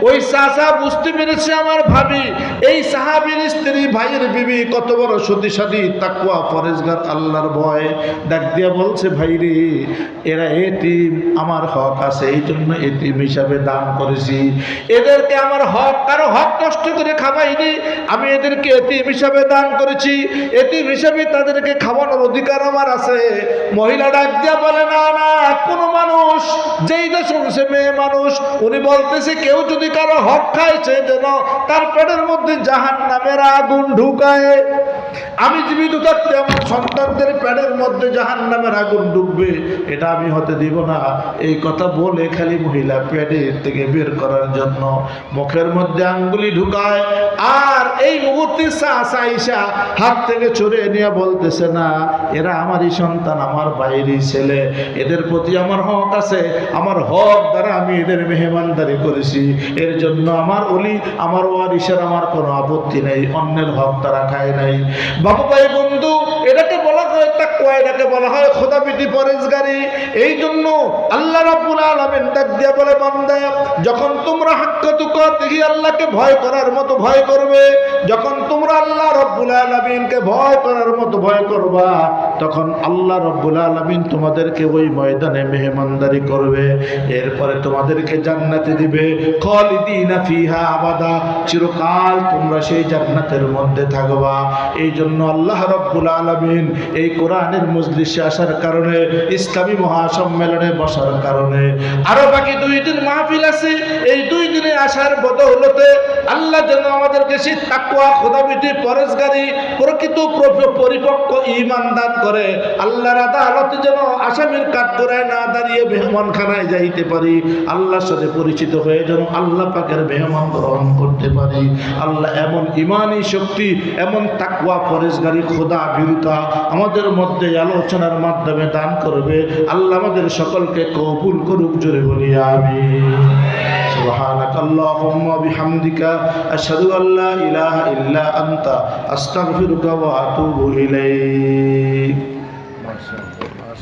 ওই চাচা বুঝতে পেরেছে আমার ভাবি, এই সাহাবীর স্ত্রী, ভাইয়ের বিবি কত বড় সতীসাধী, তাকওয়া, পরেজগার, আল্লাহর ভয়। ডাক দিয়া বলছে, ভাই রে, এরা এতিম, আমার হক আছে, এই জন্য এতিম হিসাবে দান করেছি। এদেরকে আমার হক, কারো হক নষ্ট করে খাওয়াইনি, আমি এদেরকে এতিম হিসাবে দান করেছি, এতিম হিসাবে তাদেরকে খাওয়ানোর অধিকার আমার আছে। মহিলা ডাক দিয়া বলে, না না, কোন মানুষ যেইটা শুনছে মেয়ে মানুষ, উনি বলতেছে কেউ যদি কারো হক খাইছে যেন তার পেটের মধ্যে জাহান্নামের আগুন ঢুকায়। আমি জীবিত থাকতে আমার সন্তানদের পেটের মধ্যে জাহান্নামের আগুন ঢুকবে, এটা আমি হতে দিব না। এই কথা বলে খালি মহিলা পেটের থেকে বের করার জন্য মুখের মধ্যে আঙ্গুলি ঢুকায়, আর এই মুহূর্তে চাচা হাত থেকে ছড়িয়ে নিয়ে বলতেছে, না, এরা আমারই সন্তান, আমার বাইরেই ছেলে, এদের প্রতি আমার হক আছে, আমার হক দ্বারা আমি এদের মেহমানদারি করেছি, এর জন্য আমার অলি, আমার ওয়ারিসের আমার কোনো আপত্তি নেই, অন্যের হক তারা খায় নাই। বাবু ভাই বন্ধু, এটাকে বলা হয় তাকওয়া, এটাকে বলা হয় খোদাভীতি, পরেজগারি। এই জন্য আল্লাহ রাব্বুল আলামিন ডাক দিয়া বলে, বান্দা, যখন তোমরা হাক্কা তুকাতিহি, আল্লাহকে ভয় করার মতো ভয় করবে, যখন তোমরা আল্লাহ রাব্বুল আলামিনকে ভয় করার মতো ভয় করবা, তখন আল্লাহ রাব্বুল আলামিন তোমাদেরকে ওই ময়দানে মেহমানদারি করবে, এরপরে তোমাদেরকে জান্নাতে দিবে, খালিদিনা ফিহা আবাদা, চিরকাল তোমরা সেই জান্নাতের মধ্যে থাকবা। এই জন্য আল্লাহ রাব্বুল আলামিন এই কোরআনের মজলিসে আসার কারণে, ইসলামী মহাসম্মেলনে বসার কারণে, আরো বাকি 2 দিন মাহফিল আছে, এই 2 দিনে আসার বদৌলতে আল্লাহ যেন আমাদেরকে সেই তাকওয়া, খোদাভীতি, পরেজগারি, প্রকৃত পরিপক্ক ঈমান দান করে, আল্লাহর আদালতে যেন আসামির কাঠগড়ায় না দাঁড়িয়ে মেহমানখানায় যাইতে পারি, আল্লাহর সাথে পরিচিত হয়ে যেন আল্লাহ পাকের মেহমান গ্রহণ করতে পারি। আল্লাহ এমন ঈমানি শক্তি, এমন তাকওয়া, পরেজগারি, খোদা ভীরুতা আমাদের মধ্যে আলোচনার মাধ্যমে দান করবে। আল্লাহ আমাদের সকলকে কবুল করুক, জোরে বলি আমিন। সুবহানাক আল্লাহুম্মা বিহামদিকা, আশহাদু আল্লা ইলাহা ইল্লা আনতা, আস্তাগফিরুকা ওয়া আতুবু ইলাইক।